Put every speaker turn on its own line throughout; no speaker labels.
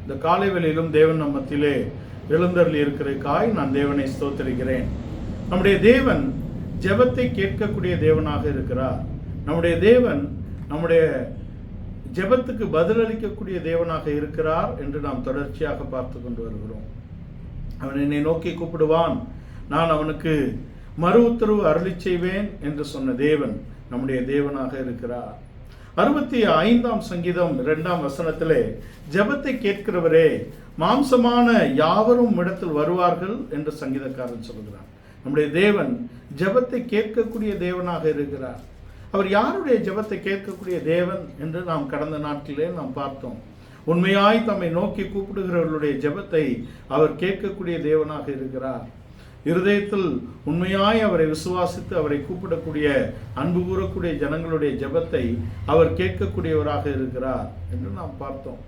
இந்த காலை வேளையிலும் தேவன் நம் மத்தியிலே எழுந்தருளி இருக்கிறதுக்காய் நான் தேவனை ஸ்தோத்திரிக்கிறேன். நம்முடைய தேவன் ஜெபத்தை கேட்கக்கூடிய தேவனாக இருக்கிறார். நம்முடைய தேவன் நம்முடைய ஜெபத்துக்கு பதிலளிக்கக்கூடிய தேவனாக இருக்கிறார் என்று நாம் தொடர்ச்சியாக பார்த்து கொண்டு வருகிறோம். அவன் என்னை நோக்கி கூப்பிடுவான், நான் அவனுக்கு மறு உத்தரவு அருளி செய்வேன் என்று சொன்ன தேவன் நம்முடைய தேவனாக இருக்கிறார். 65ஆம் சங்கீதம் 2ஆம் வசனத்திலே, ஜெபத்தை கேட்கிறவரே மாம்சமான யாவரும் இடத்தில் வருவார்கள் என்று சங்கீதக்காரன் சொல்கிறார். நம்முடைய தேவன் ஜெபத்தை கேட்கக்கூடிய தேவனாக இருக்கிறார். அவர் யாருடைய ஜெபத்தை கேட்கக்கூடிய தேவன் என்று நாம் கடந்த நாட்களிலே நாம் பார்த்தோம். உண்மையாய் தம்மை நோக்கி கூப்பிடுகிறவர்களுடைய ஜெபத்தை அவர் கேட்கக்கூடிய தேவனாக இருக்கிறார். இருதயத்தில் உண்மையாய் அவரை விசுவாசித்து அவரை கூப்பிடக்கூடிய அன்பு கூறக்கூடிய ஜனங்களுடைய ஜெபத்தை அவர் கேட்கக்கூடியவராக இருக்கிறார் என்று நாம் பார்த்தோம்.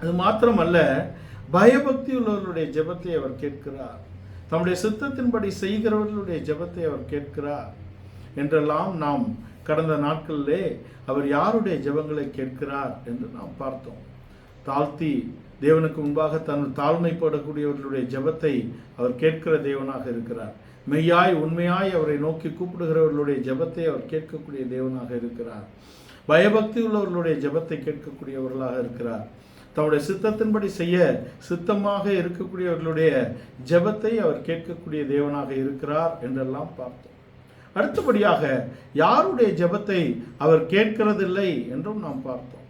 அது மாத்திரமல்ல, பயபக்தி உள்ளவர்களுடைய ஜெபத்தை அவர் கேட்கிறார். தம்முடைய சித்தத்தின்படி செய்கிறவர்களுடைய ஜெபத்தை அவர் கேட்கிறார் என்றெல்லாம் நாம் கடந்த நாட்களிலே அவர் யாருடைய ஜெபங்களை கேட்கிறார் என்று நாம் பார்த்தோம். தாழ்த்தி தேவனுக்கு முன்பாக தன் தாழ்மைப்படக்கூடியவர்களுடைய ஜெபத்தை அவர் கேட்கிற தேவனாக இருக்கிறார். மெய்யாய் உண்மையாய் அவரை நோக்கி கூப்பிடுகிறவர்களுடைய ஜெபத்தை அவர் கேட்கக்கூடிய தேவனாக இருக்கிறார். பயபக்தி உள்ளவர்களுடைய ஜெபத்தை கேட்கக்கூடியவர்களாக இருக்கிறார். தம்முடைய சித்தத்தின்படி செய்ய சித்தமாக இருக்கக்கூடியவர்களுடைய ஜெபத்தை அவர் கேட்கக்கூடிய தேவனாக இருக்கிறார் என்றெல்லாம் பார்த்தோம். அடுத்தபடியாக யாருடைய ஜெபத்தை அவர் கேட்கிறதில்லை என்றும் நாம் பார்த்தோம்.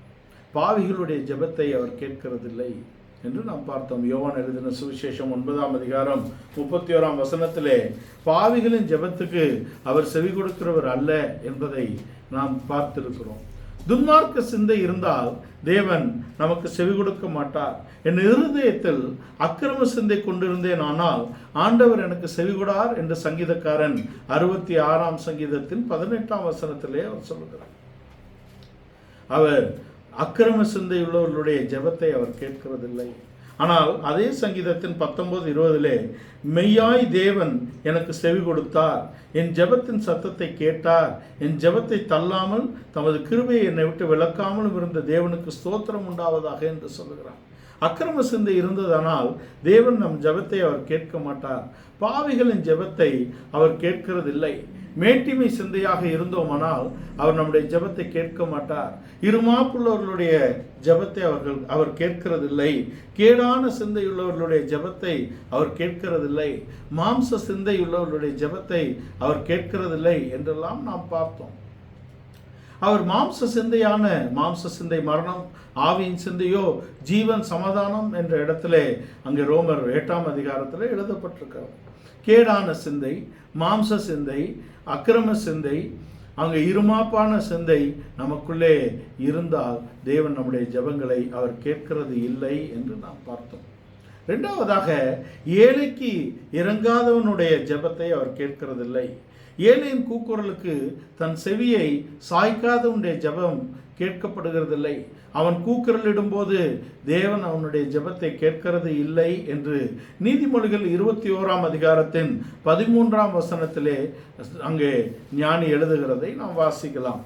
பாவிகளுடைய ஜெபத்தை அவர் கேட்கிறதில்லை என்று நாம் பார்த்தோம். யோவான் எழுதின சுவிசேஷம் 9ஆம் அதிகாரம் 31ஆம் வசனத்திலே, பாவிகளின் ஜெபத்துக்கு அவர் செவி கொடுக்கிறவர் அல்ல என்பதை நாம் பார்த்திருக்கிறோம். துன்மார்க்க சிந்தை இருந்தால் தேவன் நமக்கு செவி கொடுக்க மாட்டார். என் இருதயத்தில் அக்கிரம சிந்தை கொண்டிருந்தேன், ஆனால் ஆண்டவர் எனக்கு செவிகொடார் என்று சங்கீதக்காரன் 66ஆம் சங்கீதத்தின் 18ஆம் வசனத்திலே அவர் சொல்லுகிறார். அவர் அக்கிரம சிந்தை உள்ளவர்களுடைய ஜெபத்தை அவர் கேட்கிறதில்லை. ஆனால் அதே சங்கீதத்தின் 19:20 மெய்யாய் தேவன் எனக்கு செவி கொடுத்தார், என் ஜெபத்தின் சத்தத்தை கேட்டார், என் ஜெபத்தை தள்ளாமல் தமது கிருபையை என்னை விட்டு விலக்காமலும் இருந்த தேவனுக்கு ஸ்தோத்திரம் உண்டாவதாக என்று சொல்லுகிறார். அக்கிரம சிந்தை இருந்ததனால் தேவன் நம் ஜெபத்தை அவர் கேட்க மாட்டார். பாவிகளின் ஜெபத்தை அவர் கேட்கிறதில்லை. மேட்டிமை சிந்தையாக இருந்தோமானால் அவர் நம்முடைய ஜெபத்தை கேட்க மாட்டார். இருமாப்புள்ளவர்களுடைய ஜெபத்தை அவர் கேட்கிறதில்லை. கேடான சிந்தையுள்ளவர்களுடைய ஜெபத்தை அவர் கேட்கிறதில்லை. மாம்ச சிந்தையுள்ளவர்களுடைய ஜெபத்தை அவர் கேட்கிறதில்லை என்றெல்லாம் நாம் பார்த்தோம். அவர் மாம்ச சிந்தை மரணம், ஆவியின் சிந்தையோ ஜீவன் சமாதானம் என்ற இடத்திலே அங்கே ரோமர் 8ஆம் அதிகாரத்தில் எழுதப்பட்டிருக்கிறது. கேடான சிந்தை, மாம்ச சிந்தை, அக்கிரம சிந்தை, அங்கே இருமாப்பான சிந்தை நமக்குள்ளே இருந்தால் தேவன் நம்முடைய ஜெபங்களை அவர் கேட்கிறது இல்லை என்று நாம் பார்த்தோம். இரண்டாவதாக, ஏழைக்கு இறங்காதவனுடைய ஜெபத்தை அவர் கேட்கிறதில்லை. ஏழையின் கூக்குரலுக்கு தன் செவியை சாய்க்காதவனுடைய ஜெபம் கேட்கப்படுகிறதில்லை. அவன் கூக்குரலிடும்போது தேவன் அவனுடைய ஜெபத்தை கேட்கிறது இல்லை என்று நீதிமொழிகள் 21ஆம் அதிகாரத்தின் 13ஆம் வசனத்திலே அங்கே ஞானி எழுதுகிறதை நாம் வாசிக்கலாம்.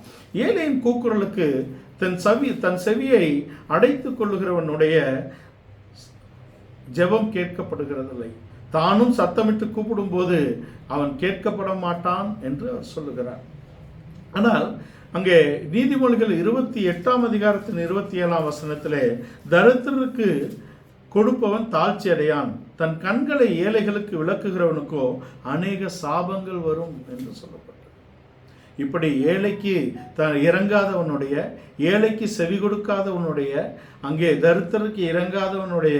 ஏழையின் கூக்குரலுக்கு தன் செவியை அடைத்து கொள்ளுகிறவனுடைய ஜெபம் கேட்கப்படுகிறதில்லை. தானும் சத்தமிட்டு கூப்பிடும்போது அவன் கேட்கப்பட மாட்டான் என்று அவர் சொல்லுகிறார். ஆனால் அங்கே நீதிமொழிகள் 28ஆம் அதிகாரத்தின் 27ஆம் வசனத்திலே, தரித்திரருக்கு கொடுப்பவன் தாழ்ச்சி அடையான், தன் கண்களை ஏழைகளுக்கு விளக்குகிறவனுக்கோ அநேக சாபங்கள் வரும் என்று சொல்லப்பட்டது. இப்படி ஏழைக்கு இறங்காதவனுடைய, ஏழைக்கு செவி கொடுக்காதவனுடைய, அங்கே தரித்திரருக்கு இறங்காதவனுடைய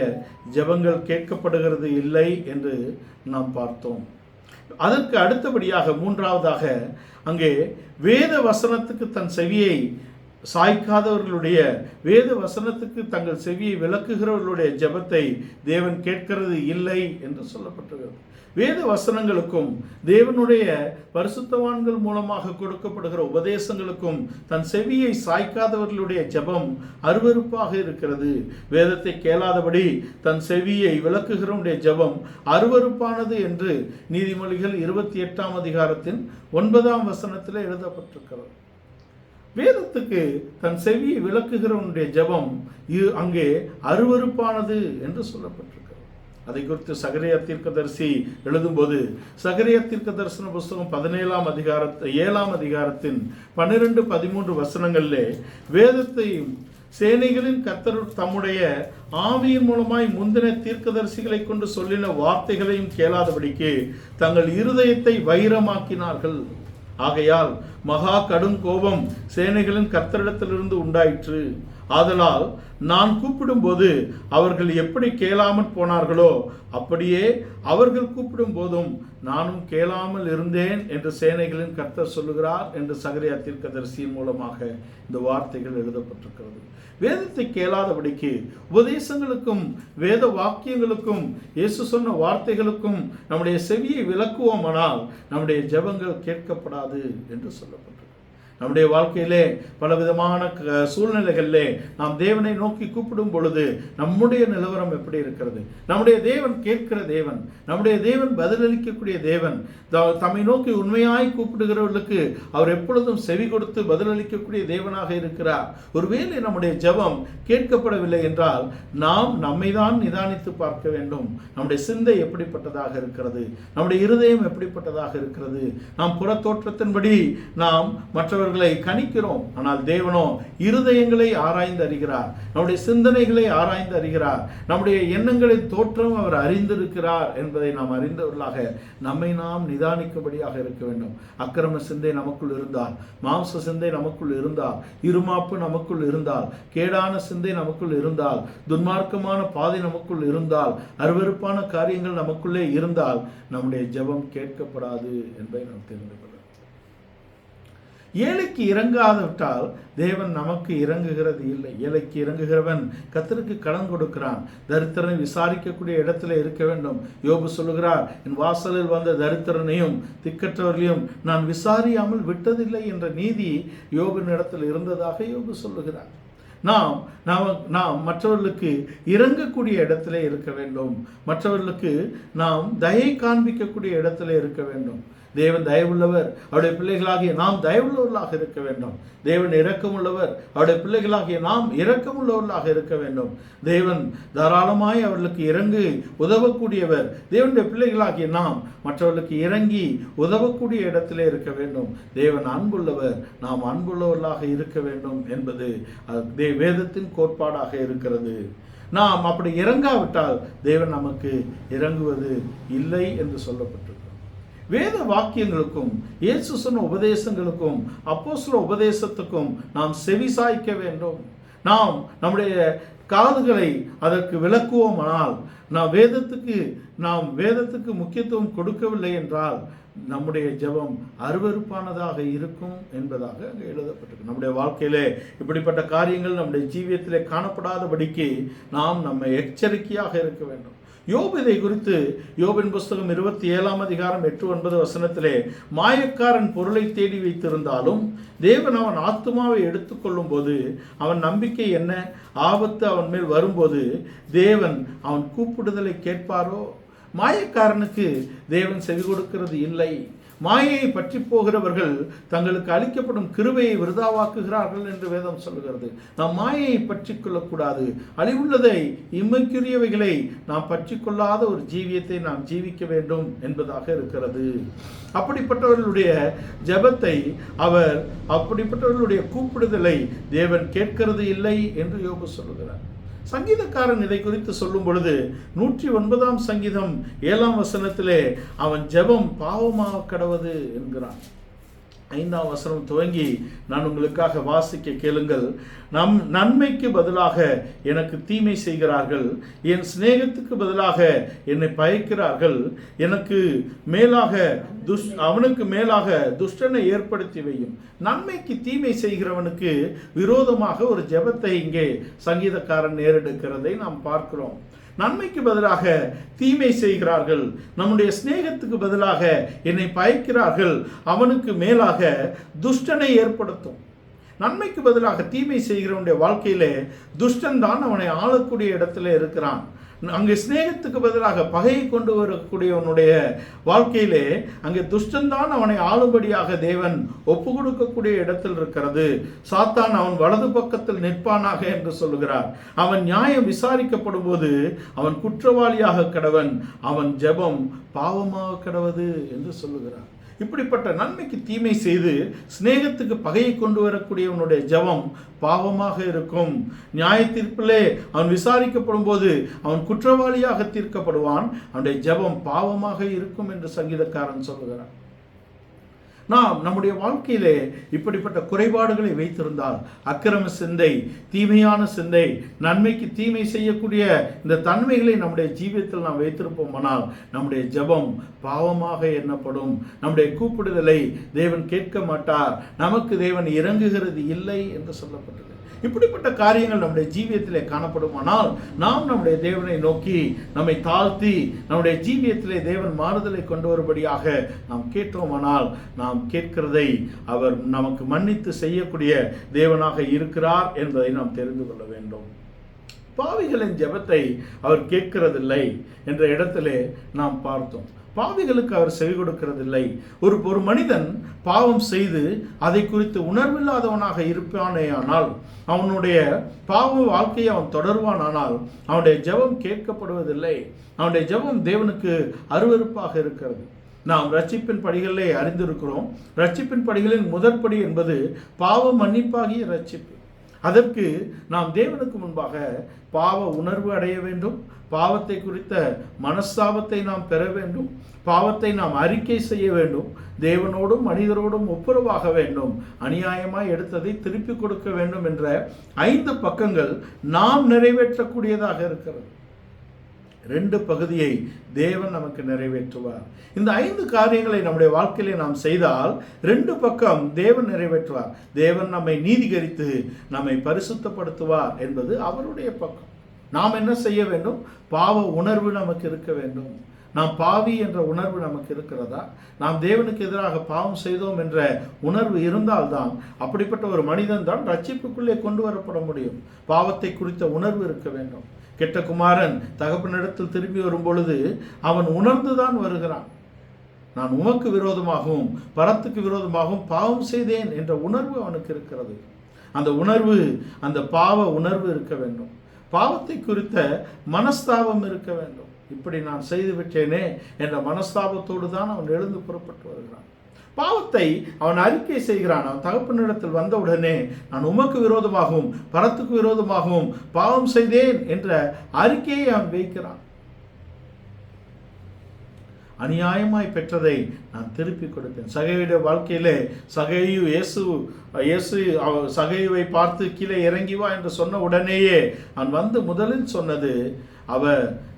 ஜெபங்கள் கேட்கப்படுகிறது இல்லை என்று நாம் பார்த்தோம். அதற்கு அடுத்தபடியாக மூன்றாவதாக, அங்கே வேத வசனத்துக்கு தன் செவியை சாய்க்காதவர்களுடைய, வேத வசனத்துக்கு தங்கள் செவியை விளக்குகிறவர்களுடைய ஜெபத்தை தேவன் கேட்கிறது இல்லை என்று சொல்லப்பட்டிருக்கிறது. வேத வசனங்களுக்கும் தேவனுடைய பரிசுத்தவான்கள் மூலமாக கொடுக்கப்படுகிற உபதேசங்களுக்கும் தன் செவியை சாய்க்காதவர்களுடைய ஜெபம் அருவருப்பாக இருக்கிறது. வேதத்தை கேளாதபடி தன் செவியை விளக்குகிறவனுடைய ஜெபம் அருவருப்பானது என்று நீதிமொழிகள் 28ஆம் அதிகாரத்தின் 9ஆம் வசனத்தில் எழுதப்பட்டிருக்கிறது. வேதத்துக்கு தன் செவியை விளக்குகிறவனுடைய ஜெபம் அங்கே அருவருப்பானது என்று சொல்லப்பட்டிருக்கிறது. அதை குறித்து சகரியா தீர்க்கதரிசி எழுதும்போது, சகரியா தீர்க்க தரிசன புஸ்தகம் 7ஆம் அதிகாரத்தின் 12-13 வசனங்களிலே வேதத்தையும் சேனைகளின் கர்த்தர் தம்முடைய ஆவியின் மூலமாய் முந்தின தீர்க்கதரிசிகளை கொண்டு சொல்லின வார்த்தைகளையும் கேளாதபடிக்கு தங்கள் இருதயத்தை வைரமாக்கினார்கள். ஆகையால் மகா கடும் கோபம் சேனைகளின் கர்த்தரிடத்திலிருந்து உண்டாயிற்று. ஆதலால் நான் கூப்பிடும்போது அவர்கள் எப்படி கேளாமல் போனார்களோ அப்படியே அவர்கள் கூப்பிடும் போதும் நானும் கேளாமல் இருந்தேன் என்று சேனைகளின் கர்த்தர் சொல்லுகிறார் என்று சகரியா தீர்க்கதரிசியின் மூலமாக இந்த வார்த்தைகள் எழுதப்பட்டிருக்கிறது. வேதத்தை கேளாதபடிக்கு உபதேசங்களுக்கும் வேத வாக்கியங்களுக்கும் இயேசு சொன்ன வார்த்தைகளுக்கும் நம்முடைய செவியை விலக்குவோமானால் நம்முடைய ஜெபங்கள் கேட்கப்படாது என்று சொல்லப்பட்டிருக்கிறது. நம்முடைய வாழ்க்கையிலே பலவிதமான சூழ்நிலைகளிலே நாம் தேவனை நோக்கி கூப்பிடும் பொழுது நம்முடைய நிலவரம் எப்படி இருக்கிறது? நம்முடைய தேவன் கேட்கிற தேவன், நம்முடைய தேவன் பதிலளிக்கக்கூடிய தேவன். தம்மை நோக்கி உண்மையாய் கூப்பிடுகிறவர்களுக்கு அவர் எப்பொழுதும் செவி கொடுத்து பதிலளிக்கக்கூடிய தேவனாக இருக்கிறார். ஒருவேளை நம்முடைய ஜெபம் கேட்கப்படவில்லை என்றால் நாம் நம்மை தான் நிதானித்து பார்க்க வேண்டும். நம்முடைய சிந்தை எப்படிப்பட்டதாக இருக்கிறது? நம்முடைய இருதயம் எப்படிப்பட்டதாக இருக்கிறது? நாம் புறத்தோற்றத்தின்படி நாம் மற்றவர்களை கணிக்கிறோம். ஆனால் தேவனோ இருதயங்களை ஆராய்ந்து அறிகிறார். நம்முடைய சிந்தனைகளை ஆராய்ந்து அறிகிறார். நம்முடைய எண்ணங்களின் தோற்றம் அவர் அறிந்திருக்கிறார் என்பதை நாம் அறிந்தவர்களாக நம்மை நாம் நிதானிக்கும்படியாக இருக்க வேண்டும். அக்கிரம சிந்தை நமக்குள் இருந்தால், மாம்ச சிந்தை நமக்குள் இருந்தால், இருமாப்பு நமக்குள் இருந்தால், கேடான சிந்தை நமக்குள் இருந்தால், துன்மார்க்கமான பாதை நமக்குள் இருந்தால், அருவருப்பான காரியங்கள் நமக்குள்ளே இருந்தால் நம்முடைய ஜெபம் கேட்கப்படாது என்பதை நாம் தெரிந்து கொள்ள. ஏழைக்கு இறங்காவிட்டால் தேவன் நமக்கு இறங்குகிறது இல்லை. ஏழைக்கு இறங்குகிறவன் கர்த்தருக்கு கடன் கொடுக்கிறான். தரித்திரனை விசாரிக்கக்கூடிய இடத்துல இருக்க வேண்டும். யோபு சொல்லுகிறார், என் வாசலில் வந்த தரித்திரனையும் திக்கற்றவர்களையும் நான் விசாரியாமல் விட்டதில்லை என்ற நீதி யோபின் இடத்தில் இருந்ததாக யோபு சொல்லுகிறார். நாம் மற்றவர்களுக்கு இறங்கக்கூடிய இடத்துல இருக்க வேண்டும். மற்றவர்களுக்கு நாம் தயை காண்பிக்கக்கூடிய இடத்துல இருக்க வேண்டும். தேவன் தயவுள்ளவர், அவருடைய பிள்ளைகளாகிய நாம் தயவுள்ளவர்களாக இருக்க வேண்டும். தேவன் இரக்கமுள்ளவர், அவருடைய பிள்ளைகளாகிய நாம் இரக்கமுள்ளவர்களாக இருக்க வேண்டும். தேவன் தாராளமாய் அவர்களுக்கு இறங்கி உதவக்கூடியவர். தேவனுடைய பிள்ளைகளாகிய நாம் மற்றவர்களுக்கு இறங்கி உதவக்கூடிய இடத்திலே இருக்க வேண்டும். தேவன் அன்புள்ளவர், நாம் அன்புள்ளவர்களாக இருக்க வேண்டும் என்பது வேதத்தின் கோட்பாடாக இருக்கிறது. நாம் அப்படி இறங்காவிட்டால் தேவன் நமக்கு இறங்குவது இல்லை என்று சொல்லப்பட்டிருக்கிறது. வேத வாக்கியங்களுக்கும் இயேசு சொன்ன உபதேசங்களுக்கும் அப்போஸ்தல உபதேசத்துக்கும் நாம் செவி சாய்க்க வேண்டும். நாம் நம்முடைய காதுகளை அதற்கு விளக்குவோமானால், நாம் வேதத்துக்கு முக்கியத்துவம் கொடுக்கவில்லை என்றால் நம்முடைய ஜெபம் அருவருப்பானதாக இருக்கும் என்பதாக அங்கே எழுதப்பட்டிருக்கு. நம்முடைய வாழ்க்கையிலே இப்படிப்பட்ட காரியங்கள் நம்முடைய ஜீவியத்திலே காணப்படாதபடிக்கு நாம் நம்ம எச்சரிக்கையாக இருக்க வேண்டும். யோபு இதை குறித்து யோபின் புஸ்தகம் 27ஆம் அதிகாரம் 8-9 வசனத்திலே, மாயக்காரன் பொருளை தேடி வைத்திருந்தாலும் தேவன் அவன் ஆத்துமாவை எடுத்துக்கொள்ளும் போது அவன் நம்பிக்கை என்ன? ஆபத்து அவன் மேல் வரும்போது தேவன் அவன் கூப்பிடுதலை கேட்பாரோ? மாயக்காரனுக்கு தேவன் செவி கொடுக்கிறது இல்லை. மாயையை பற்றி போகிறவர்கள் தங்களுக்கு அளிக்கப்படும் கிருபையை விருதாவாக்குகிறார்கள் என்று வேதம் சொல்லுகிறது. நாம் மாயையை பற்றி கொள்ளக்கூடாது. அழிவுள்ளதை, இம்மைக்குரியவைகளை நாம் பற்றி கொள்ளாத ஒரு ஜீவியத்தை நாம் ஜீவிக்க வேண்டும் என்பதாக இருக்கிறது. அப்படிப்பட்டவர்களுடைய ஜெபத்தை அப்படிப்பட்டவர்களுடைய கூப்பிடுதலை தேவன் கேட்கிறது இல்லை என்று யோபு சொல்லுகிறார். சங்கீதக்காரன் இதை குறித்து சொல்லும் பொழுது 109ஆம் சங்கீதம் 7ஆம் வசனத்திலே அவன் ஜெபம் பாவமாக கடவது என்கிறான். 5ஆம் வசனம் துவங்கி நான் உங்களுக்காக வாசிக்க கேளுங்கள். நன்மைக்கு பதிலாக எனக்கு தீமை செய்கிறார்கள், என் சிநேகத்துக்கு பதிலாக என்னை பயக்கிறார்கள், அவனுக்கு மேலாக துஷ்டனை ஏற்படுத்தி வையும். நன்மைக்கு தீமை செய்கிறவனுக்கு விரோதமாக ஒரு ஜெபத்தை இங்கே சங்கீதக்காரன் நேரெடுக்கிறதை நாம் பார்க்கிறோம். நன்மைக்கு பதிலாக தீமை செய்கிறார்கள், நம்முடைய சிநேகத்துக்கு பதிலாக என்னை பயக்கிறார்கள், அவனுக்கு மேலாக துஷ்டனை ஏற்படுத்தும். நன்மைக்கு பதிலாக தீமை செய்கிறவனுடைய வாழ்க்கையிலே துஷ்டன் தான் அவனை ஆளக்கூடிய இடத்துல இருக்கிறான். அங்கே சிநேகத்துக்கு பதிலாக பகையை கொண்டு வரக்கூடியவனுடைய வாழ்க்கையிலே அங்கே துஷ்டன்தான் அவனை ஆளும்படியாக தேவன் ஒப்பு கொடுக்கக்கூடிய இடத்தில் இருக்கிறது. சாத்தான் அவன் வலது பக்கத்தில் நிற்பானாக என்று சொல்லுகிறார். அவன் நியாயம் விசாரிக்கப்படும் போது அவன் குற்றவாளியாக கடவன், அவன் ஜெபம் பாவமாக கடவது என்று சொல்லுகிறார். இப்படிப்பட்ட நன்மைக்கு தீமை செய்து சிநேகத்துக்கு பகையை கொண்டு வரக்கூடியவனுடைய ஜெபம் பாவமாக இருக்கும். நியாய தீர்ப்பிலே அவன் விசாரிக்கப்படும் போது அவன் குற்றவாளியாக தீர்க்கப்படுவான், அவனுடைய ஜெபம் பாவமாக இருக்கும் என்று சங்கீதக்காரன் சொல்லுகிறான். நாம் நம்முடைய வாழ்க்கையிலே இப்படிப்பட்ட குறைபாடுகளை வைத்திருந்தால், அக்கிரம சிந்தை, தீமையான சிந்தை, நன்மைக்கு தீமை செய்யக்கூடிய இந்த தன்மைகளை நம்முடைய ஜீவியத்தில் நாம் வைத்திருப்போமானால் நம்முடைய ஜெபம் பாவமாக எண்ணப்படும். நம்முடைய கூப்பிடுதலை தேவன் கேட்க மாட்டார், நமக்கு தேவன் இறங்குகிறது இல்லை என்று சொல்லப்பட்டது. இப்படிப்பட்ட காரியங்கள் நம்முடைய ஜீவியத்திலே காணப்படுமானால் நாம் நம்முடைய தேவனை நோக்கி நம்மை தாழ்த்தி நம்முடைய ஜீவியத்திலே தேவன் மாறுதலை கொண்டு வரும்படியாக நாம் கேட்டோமானால் நாம் கேட்கிறதை அவர் நமக்கு மன்னித்து செய்யக்கூடிய தேவனாக இருக்கிறார் என்பதை நாம் தெரிந்து கொள்ள வேண்டும். பாவிகளின் ஜெபத்தை அவர் கேட்கிறதில்லை என்ற இடத்திலே நாம் பார்த்தோம். பாவிகளுக்கு அவர் செவி கொடுக்கிறதில்லை. ஒரு மனிதன் பாவம் செய்து அதை குறித்து உணர்வில்லாதவனாக இருப்பானேயானால், அவனுடைய பாவ வாழ்க்கையை அவன் தொடர்வானால் அவனுடைய ஜெபம் கேட்கப்படுவதில்லை. அவனுடைய ஜெபம் தேவனுக்கு அருவருப்பாக இருக்கிறது. நாம் ரட்சிப்பின் படிகளிலே அறிந்திருக்கிறோம். ரட்சிப்பின் படிகளின் முதற்படி என்பது பாவ மன்னிப்பாகிய ரட்சிப்பு. அதற்கு நாம் தேவனுக்கு முன்பாக பாவ உணர்வு அடைய வேண்டும். பாவத்தை குறித்த மனஸ்தாபத்தை நாம் பெற வேண்டும். பாவத்தை நாம் அறிக்கை செய்ய வேண்டும். தேவனோடும் மனிதரோடும் ஒப்புரவாக வேண்டும். அநியாயமாய் எடுத்ததை திருப்பி கொடுக்க வேண்டும் என்ற 5 பக்கங்கள் நாம் நிறைவேற்றக்கூடியதாக இருக்கிறது. 2 பகுதியை தேவன் நமக்கு நிறைவேற்றுவார். இந்த 5 காரியங்களை நம்முடைய வாழ்க்கையிலே நாம் செய்தால் 2 பக்கம் தேவன் நிறைவேற்றுவார். தேவன் நம்மை நீதிகரித்து நம்மை பரிசுத்தப்படுத்துவார் என்பது அவருடைய பக்கம். நாம் என்ன செய்ய வேண்டும்? பாவ உணர்வு நமக்கு இருக்க வேண்டும். நாம் பாவி என்ற உணர்வு நமக்கு இருக்கிறதா? நாம் தேவனுக்கு எதிராக பாவம் செய்தோம் என்ற உணர்வு இருந்தால்தான் அப்படிப்பட்ட ஒரு மனிதன் தான் ரட்சிப்புக்குள்ளே கொண்டு வரப்பட முடியும். பாவத்தை குறித்த உணர்வு இருக்க வேண்டும். கெட்ட குமாரன் தகப்பனிடத்தில் திரும்பி வரும் பொழுது அவன் உணர்ந்துதான் வருகிறான். நான் உமக்கு விரோதமாகவும் பரத்துக்கு விரோதமாகவும் பாவம் செய்தேன் என்ற உணர்வு அவனுக்கு இருக்கிறது. அந்த உணர்வு, அந்த பாவ உணர்வு இருக்க வேண்டும். பாவத்தை குறித்த மனஸ்தாபம் இருக்க வேண்டும். இப்படி நான் செய்து விட்டேனே என்ற மனஸ்தாபத்தோடு தான் அவன் எழுந்து புறப்பட்டு வருகிறான். பாவத்தை அவன் அறிக்கை செய்கிறான். அவன் தகப்பனிடத்தில் வந்தவுடனே நான் உமக்கு விரோதமாகவும் பரத்துக்கு விரோதமாகவும் பாவம் செய்தேன் என்ற அறிக்கையை அவன் வைக்கிறான். அநியாயமாய் பெற்றதை நான் திருப்பி கொடுத்தேன். சகையுடைய வாழ்க்கையிலே சகையு இயேசு சகையுவை பார்த்து கீழே இறங்கி வா என்று சொன்ன உடனேயே அவன் வந்து முதலில் சொன்னது,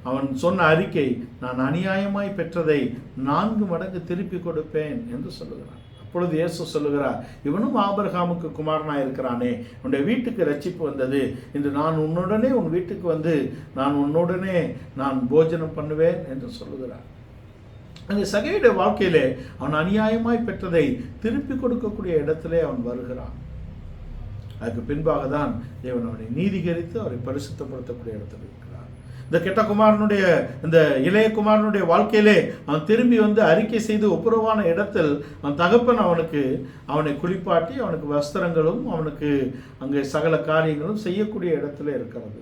அவன் சொன்ன அறிக்கை, நான் அநியாயமாய் பெற்றதை 4 மடங்கு திருப்பி கொடுப்பேன் என்று சொல்லுகிறான். அப்பொழுது இயேசு சொல்லுகிறார், இவனும் ஆபிரகாமுக்கு குமாரனாக இருக்கிறானே, உன்னுடைய வீட்டுக்கு ரட்சிப்பு வந்தது. இன்று நான் உன்னுடனே உன் வீட்டுக்கு வந்து நான் உன்னுடனே நான் போஜனம் பண்ணுவேன் என்று சொல்லுகிறார். அந்த சகையுடைய வாழ்க்கையிலே அவன் அநியாயமாய் பெற்றதை திருப்பி கொடுக்கக்கூடிய இடத்திலே அவன் வருகிறான். அதுக்கு பின்பாக தான் தேவன் அவனை நீதிகரித்து அவரை பரிசுத்தப்படுத்தக்கூடிய இடத்துல இருக்கிறார். இந்த கெட்ட குமாரனுடைய, இந்த இளைய குமாரனுடைய வாழ்க்கையிலே அவன் திரும்பி வந்து அறிக்கை செய்து ஒப்புரவான இடத்தில் அவன் தகப்பன் அவனை குளிப்பாட்டி அவனுக்கு வஸ்திரங்களும் அவனுக்கு அங்கே சகல காரியங்களும் செய்யக்கூடிய இடத்துல இருக்கிறது.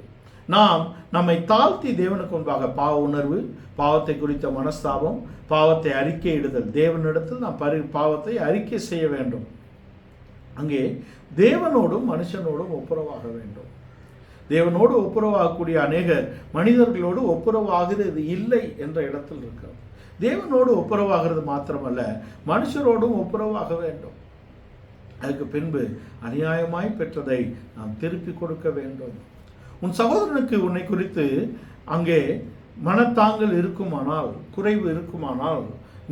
நாம் நம்மை தாழ்த்தி தேவனுக்கு முன்பாக பாவ உணர்வு, பாவத்தை குறித்த மனஸ்தாபம், பாவத்தை அறிக்கையிடுதல், தேவனிடத்தில் நாம் பாவத்தை அறிக்கை செய்ய வேண்டும். அங்கே தேவனோடும் மனுஷனோடும் ஒப்புரவாக வேண்டும். தேவனோடு ஒப்புரவாகக்கூடிய அநேகர் மனிதர்களோடு ஒப்புரவாகிறது இல்லை என்ற இடத்தில் இருக்கிறோம். தேவனோடு ஒப்புரவாகிறது மாத்திரமல்ல, மனுஷரோடும் ஒப்புரவாக வேண்டும். அதுக்கு பின்பு அநியாயமாய் பெற்றதை நாம் திருப்பி கொடுக்க வேண்டும். உன் சகோதரனுக்கு உன்னை குறித்து அங்கே மனத்தாங்கல் இருக்குமானால், குறைவு இருக்குமானால்,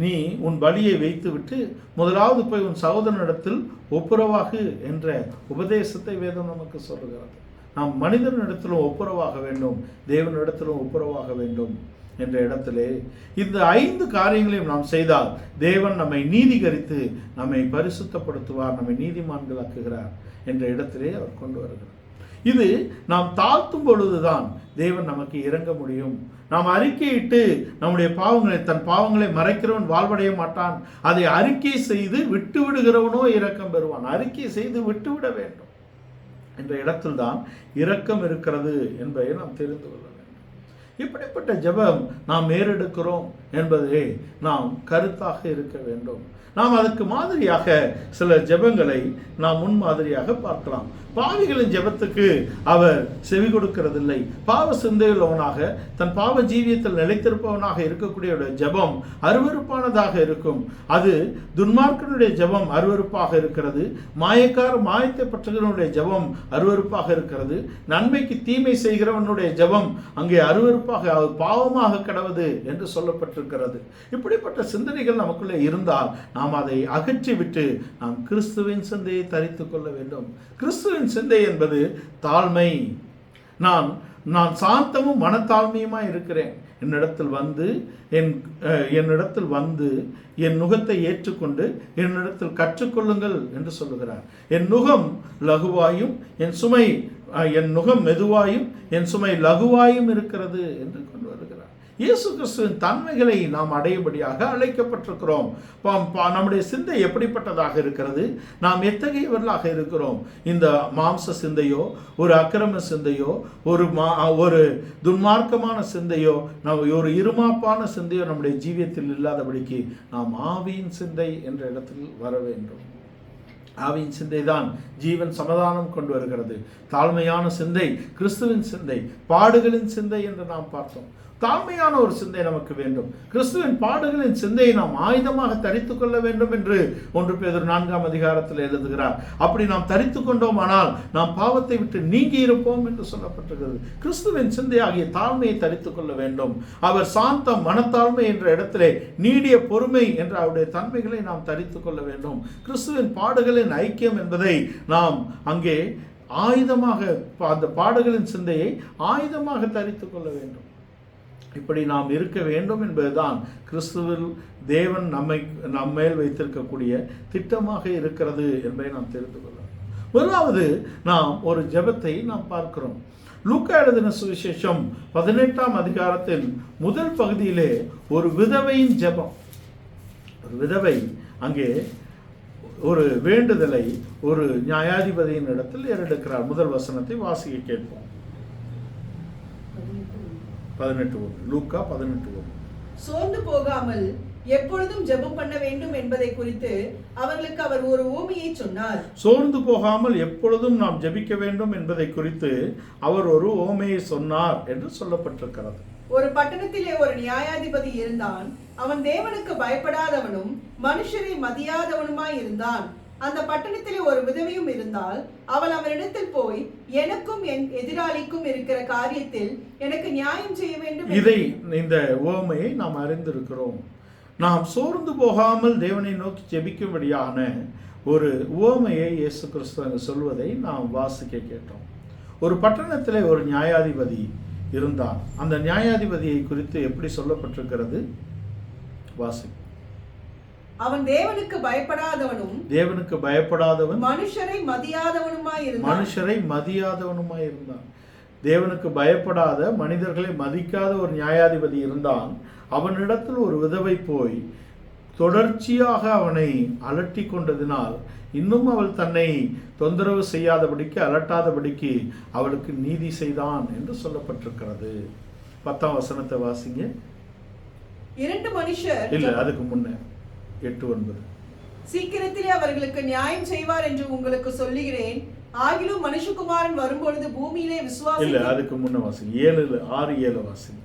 நீ உன் பலியை வைத்துவிட்டு முதலாவது போய் உன் சகோதரனிடத்தில் ஒப்புரவாகு என்ற உபதேசத்தை வேதம் நமக்கு சொல்லுகிறது. நாம் மனிதனிடத்திலும் ஒப்புரவாக வேண்டும், தேவனிடத்திலும் ஒப்புரவாக வேண்டும் என்ற இடத்திலே இந்த 5 காரியங்களையும் நாம் செய்தால் தேவன் நம்மை நீதிகரித்து நம்மை பரிசுத்தப்படுத்துவார், நம்மை நீதிமான்களாக்குகிறார் என்ற இடத்திலே அவர் கொண்டு வருகிறார். இது நாம் தாழ்த்தும் பொழுதுதான் தேவன் நமக்கு இறங்க முடியும். நாம் அறிக்கையிட்டு நம்முடைய தன் பாவங்களை மறைக்கிறவன் வாழ்வடைய மாட்டான். அதை அறிக்கை செய்து விட்டு விடுகிறவனோ இரக்கம் பெறுவான். அறிக்கை செய்து விட்டுவிட வேண்டும் என்ற இடத்தில் தான் இரக்கம் இருக்கிறது என்பதை நாம் தெரிந்து கொள்ள வேண்டும். இப்படிப்பட்ட ஜெபம் நாம் ஏறெடுக்கிறோம் என்பதே நாம் கருத்தாக இருக்க வேண்டும். நாம் அதற்கு மாதிரியாக சில ஜெபங்களை நாம் முன்மாதிரியாக பார்க்கலாம். பாவிகளின் ஜெபத்துக்கு அவர் செவி கொடுக்கிறதில்லை. பாவ சிந்தையுள்ளவனாக தன் பாவ ஜீவியத்தில் நிலைத்திருப்பவனாக இருக்கக்கூடிய ஜெபம் அருவருப்பானதாக இருக்கும். அது துன்மார்க்கனுடைய ஜெபம் அருவருப்பாக இருக்கிறது. மாயத்தை பற்றுகிறவனுடைய ஜெபம் அருவருப்பாக இருக்கிறது. நன்மைக்கு தீமை செய்கிறவனுடைய ஜெபம் அங்கே அருவருப்பாக பாவமாக கிடவது என்று சொல்லப்பட்டிருக்கிறது. இப்படிப்பட்ட சிந்தனைகள் நமக்குள்ளே இருந்தால் நாம் அதை அகற்றிவிட்டு நாம் கிறிஸ்துவின் சிந்தையை தரித்துக் கொள்ள வேண்டும். கிறிஸ்துவின் சிந்தை என்பது தாழ்மை. நான் சாந்தமும் மனத்தாழ்மையுமாய் இருக்கிறேன். என்னிடத்தில் வந்து என் நுகத்தை ஏற்றுக்கொண்டு என்னிடத்தில் கற்றுக்கொள்ளுங்கள் என்று சொல்லுகிறார். என் நுகம் லகுவாயும் என் நுகம் மெதுவாயும் என் சுமை லகுவாயும் இருக்கிறது என்று கொண்டு வருகிறார். இயேசு கிறிஸ்துவின் தன்மைகளை நாம் அடையும்படியாக அழைக்கப்பட்டிருக்கிறோம். நம்முடைய சிந்தை எப்படிப்பட்டதாக இருக்கிறது? நாம் எத்தகையவர்களாக இருக்கிறோம்? இந்த மாம்ச சிந்தையோ, ஒரு அக்கிரம சிந்தையோ, ஒரு துன்மார்க்கமான சிந்தையோ, ஒரு இருமாப்பான சிந்தையோ நம்முடைய ஜீவியத்தில் இல்லாதபடிக்கு நாம் ஆவியின் சிந்தை என்ற இடத்தில் வர வேண்டும். ஆவியின் சிந்தை தான் ஜீவன் சமாதானம் கொண்டு வருகிறது. தாழ்மையான சிந்தை கிறிஸ்துவின் சிந்தை, பாடுகளின் சிந்தை என்று நாம் பார்த்தோம். தாழ்மையான ஒரு சிந்தை நமக்கு வேண்டும். கிறிஸ்துவின் பாடுகளின் சிந்தையை நாம் ஆயுதமாக தரித்துக் கொள்ள வேண்டும் என்று 1 பேதுரு 4 எழுதுகிறார். அப்படி நாம் தரித்து கொண்டோமானால் நாம் பாவத்தை விட்டு நீங்கி இருப்போம் என்று சொல்லப்பட்டிருக்கிறது. கிறிஸ்துவின் சிந்தையாகிய தாழ்மையை தரித்துக் கொள்ள வேண்டும். அவர் சாந்தம், மனத்தாழ்மை என்ற இடத்திலே நீடிய பொறுமை என்ற அவருடைய தன்மைகளை நாம் தரித்துக் கொள்ள வேண்டும். கிறிஸ்துவின் பாடுகளின் ஐக்கியம் என்பதை நாம் அங்கே ஆயுதமாக, அந்த பாடுகளின் சிந்தையை ஆயுதமாக தரித்துக் கொள்ள வேண்டும். இப்படி நாம் இருக்க வேண்டும் என்பதுதான் கிறிஸ்துவில் தேவன் நம்மேல் வைத்திருக்கக்கூடிய திட்டமாக இருக்கிறது என்பதை நாம் தெரிந்து கொள்ளலாம். முதலாவது நாம் ஒரு ஜெபத்தை நாம் பார்க்கிறோம். லூக்கா எழுதின சுவிசேஷம் 18 முதல் பகுதியிலே ஒரு விதவையின் ஜெபம். ஒரு விதவை அங்கே ஒரு வேண்டுதலை ஒரு நியாயாதிபதியின் இடத்தில் ஏறெடுக்கிறார். முதல் வசனத்தை வாசிக்க கேட்போம். 18 லூக்கா 18.
சோர்ந்து போகாமல் எப்பொழுதும் ஜெபம் பண்ண வேண்டும் என்பதை குறித்து அவர்களுக்கு அவர் ஒரு உவமையை சொன்னார்.
சோர்ந்து போகாமல் எப்பொழுதும் நாம் ஜெபிக்க வேண்டும் என்பதை குறித்து அவர் ஒரு உவமையை சொன்னார் என்று சொல்லப்பட்டிருக்கிறது.
ஒரு பட்டணத்திலே ஒரு நியாயாதிபதி இருந்தான். அவன் தேவனுக்கு பயப்படாதவனும் மனுஷரை மதியாதவனுமாய் இருந்தான். அந்த பட்டணத்திலே ஒரு விதவையும் இருந்தால் அவள் அவரிடத்தில் போய், எனக்கும் என் எதிராளிக்கும் இருக்கிற காரியத்தில் எனக்கு நியாயம் செய்ய வேண்டும்.
இந்த உவமையை நாம் அறிந்திருக்கிறோம். நாம் சோர்ந்து போகாமல் தேவனை நோக்கி ஜெபிக்கும்படியான ஒரு உவமையை இயேசு கிறிஸ்து சொல்வதை நாம் வாசிக்க கேட்டோம். ஒரு பட்டணத்திலே ஒரு நியாயாதிபதி இருந்தான். அந்த நியாயாதிபதியை குறித்து எப்படி சொல்லப்பட்டிருக்கிறது? வாசி.
அவன் தேவனுக்கு பயப்படாதவன்
மனுஷரை மதியாதவனுமாய் இருந்தான். தேவனுக்கு பயப்படாத, மனிதர்களை மதிக்காத ஒரு நியாயாதிபதி இருந்தான். அவனிடத்தில் ஒரு விதவை போய் தொடர்ச்சியாக அவனை அலட்டி கொண்டதினால் இன்னும் அவள் தன்னை தொந்தரவு செய்யாதபடிக்கு, அலட்டாதபடிக்கு அவளுக்கு நீதி செய்தான் என்று சொல்லப்பட்டிருக்கிறது. 10 வசனத்தை வாசிங்க.
2 மனுஷர்
இல்ல, அதுக்கு முன்ன 8-9.
சீக்கிரத்திலே அவர்களுக்கு நியாயம் செய்வார் என்று உங்களுக்கு சொல்லுகிறேன். ஆகிலும் மனுஷகுமாரன் வரும்பொழுது பூமியிலே விசுவாசம்
இல்ல, அதுக்கு முன்ன வாசிங்க. 6-7 வாசிங்க.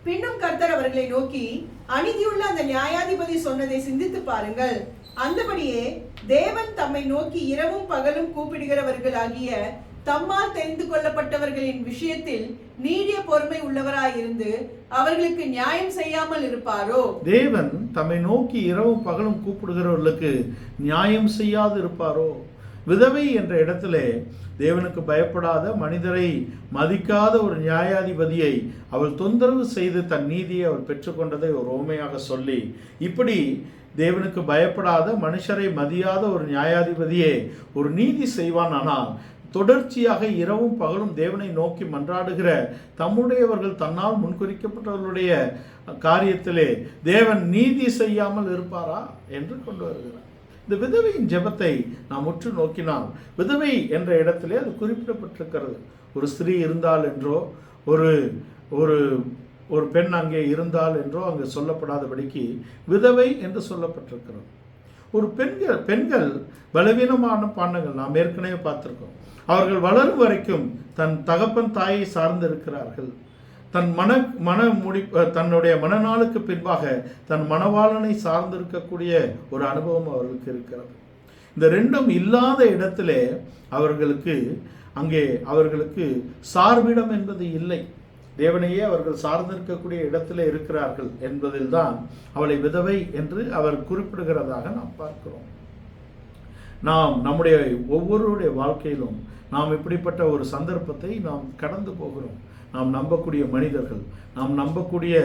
பின்னும் கர்த்தர் அவர்களை நோக்கி, அநீதியுள்ள அந்த நியாயாதிபதி சொன்னதை சிந்தித்து பாருங்கள். அந்தபடியே தேவன் தம்மை நோக்கி இரவும் பகலும் கூப்பிடுகிறவர்கள் ஆகிய தம்மால் தெரிந்து கொள்ளப்பட்டவர்களின் விஷயத்தில் நீடிய பொறுமை உள்ளவராயிருந்து அவர்களுக்கு நியாயம் செய்யாமல் இருப்பாரோ?
தேவன் தம்மை நோக்கி இரவும் பகலும் கூப்பிடுகிறவர்களுக்கு நியாயம் செய்யாது இருப்பாரோ? விதவை என்ற இடத்திலே தேவனுக்கு பயப்படாத, மனிதரை மதிக்காத ஒரு நியாயாதிபதியை அவள் தொந்தரவு செய்து தன் நீதியை அவள் பெற்றுக்கொண்டதை ஒரு உவமையாக சொல்லி, இப்படி தேவனுக்கு பயப்படாத, மனுஷரை மதியாத ஒரு நியாயாதிபதியே ஒரு நீதி செய்வான், ஆனால் தொடர்ச்சியாக இரவும் பகலும் தேவனை நோக்கி மன்றாடுகிற தம்முடையவர்கள் தன்னால் முன்குறிக்கப்பட்டவர்களுடைய காரியத்திலே தேவன் நீதி செய்யாமல் இருப்பாரா என்று கொண்டு வருகிறார். இந்த விதவையின் ஜெபத்தை நாம் உற்று நோக்கினால் விதவை என்ற இடத்திலே அது குறிப்பிடப்பட்டிருக்கிறது. ஒரு ஸ்திரீ இருந்தால் என்றோ ஒரு ஒரு ஒரு பெண் அங்கே இருந்தால் என்றோ அங்கே சொல்லப்படாதபடிக்கு விதவை என்று சொல்லப்பட்டிருக்கிறது. ஒரு பெண்கள் பலவீனமான பாண்டங்கள் நாம் ஏற்கனவே பார்த்திருக்கோம். அவர்கள் வளரும் வரைக்கும் தன் தகப்பன் தாயை சார்ந்து இருக்கிறார்கள். தன்னுடைய மனநாளுக்கு பின்பாக தன் மணவாளனை சார்ந்திருக்கக்கூடிய ஒரு அனுபவம் அவர்களுக்கு இருக்கிறது. இந்த ரெண்டும் இல்லாத இடத்திலே அவர்களுக்கு சார்பிடம் என்பது இல்லை. தேவனையே அவர்கள் சார்ந்திருக்கக்கூடிய இடத்துல இருக்கிறார்கள் என்பதில்தான் அவளை விதவை என்று அவர் குறிப்பிடுகிறதாக நாம் பார்க்கிறோம். நாம் நம்முடைய ஒவ்வொருடைய வாழ்க்கையிலும் நாம் இப்படிப்பட்ட ஒரு சந்தர்ப்பத்தை நாம் கடந்து போகிறோம். நாம் நம்பக்கூடிய மனிதர்கள், நாம் நம்பக்கூடிய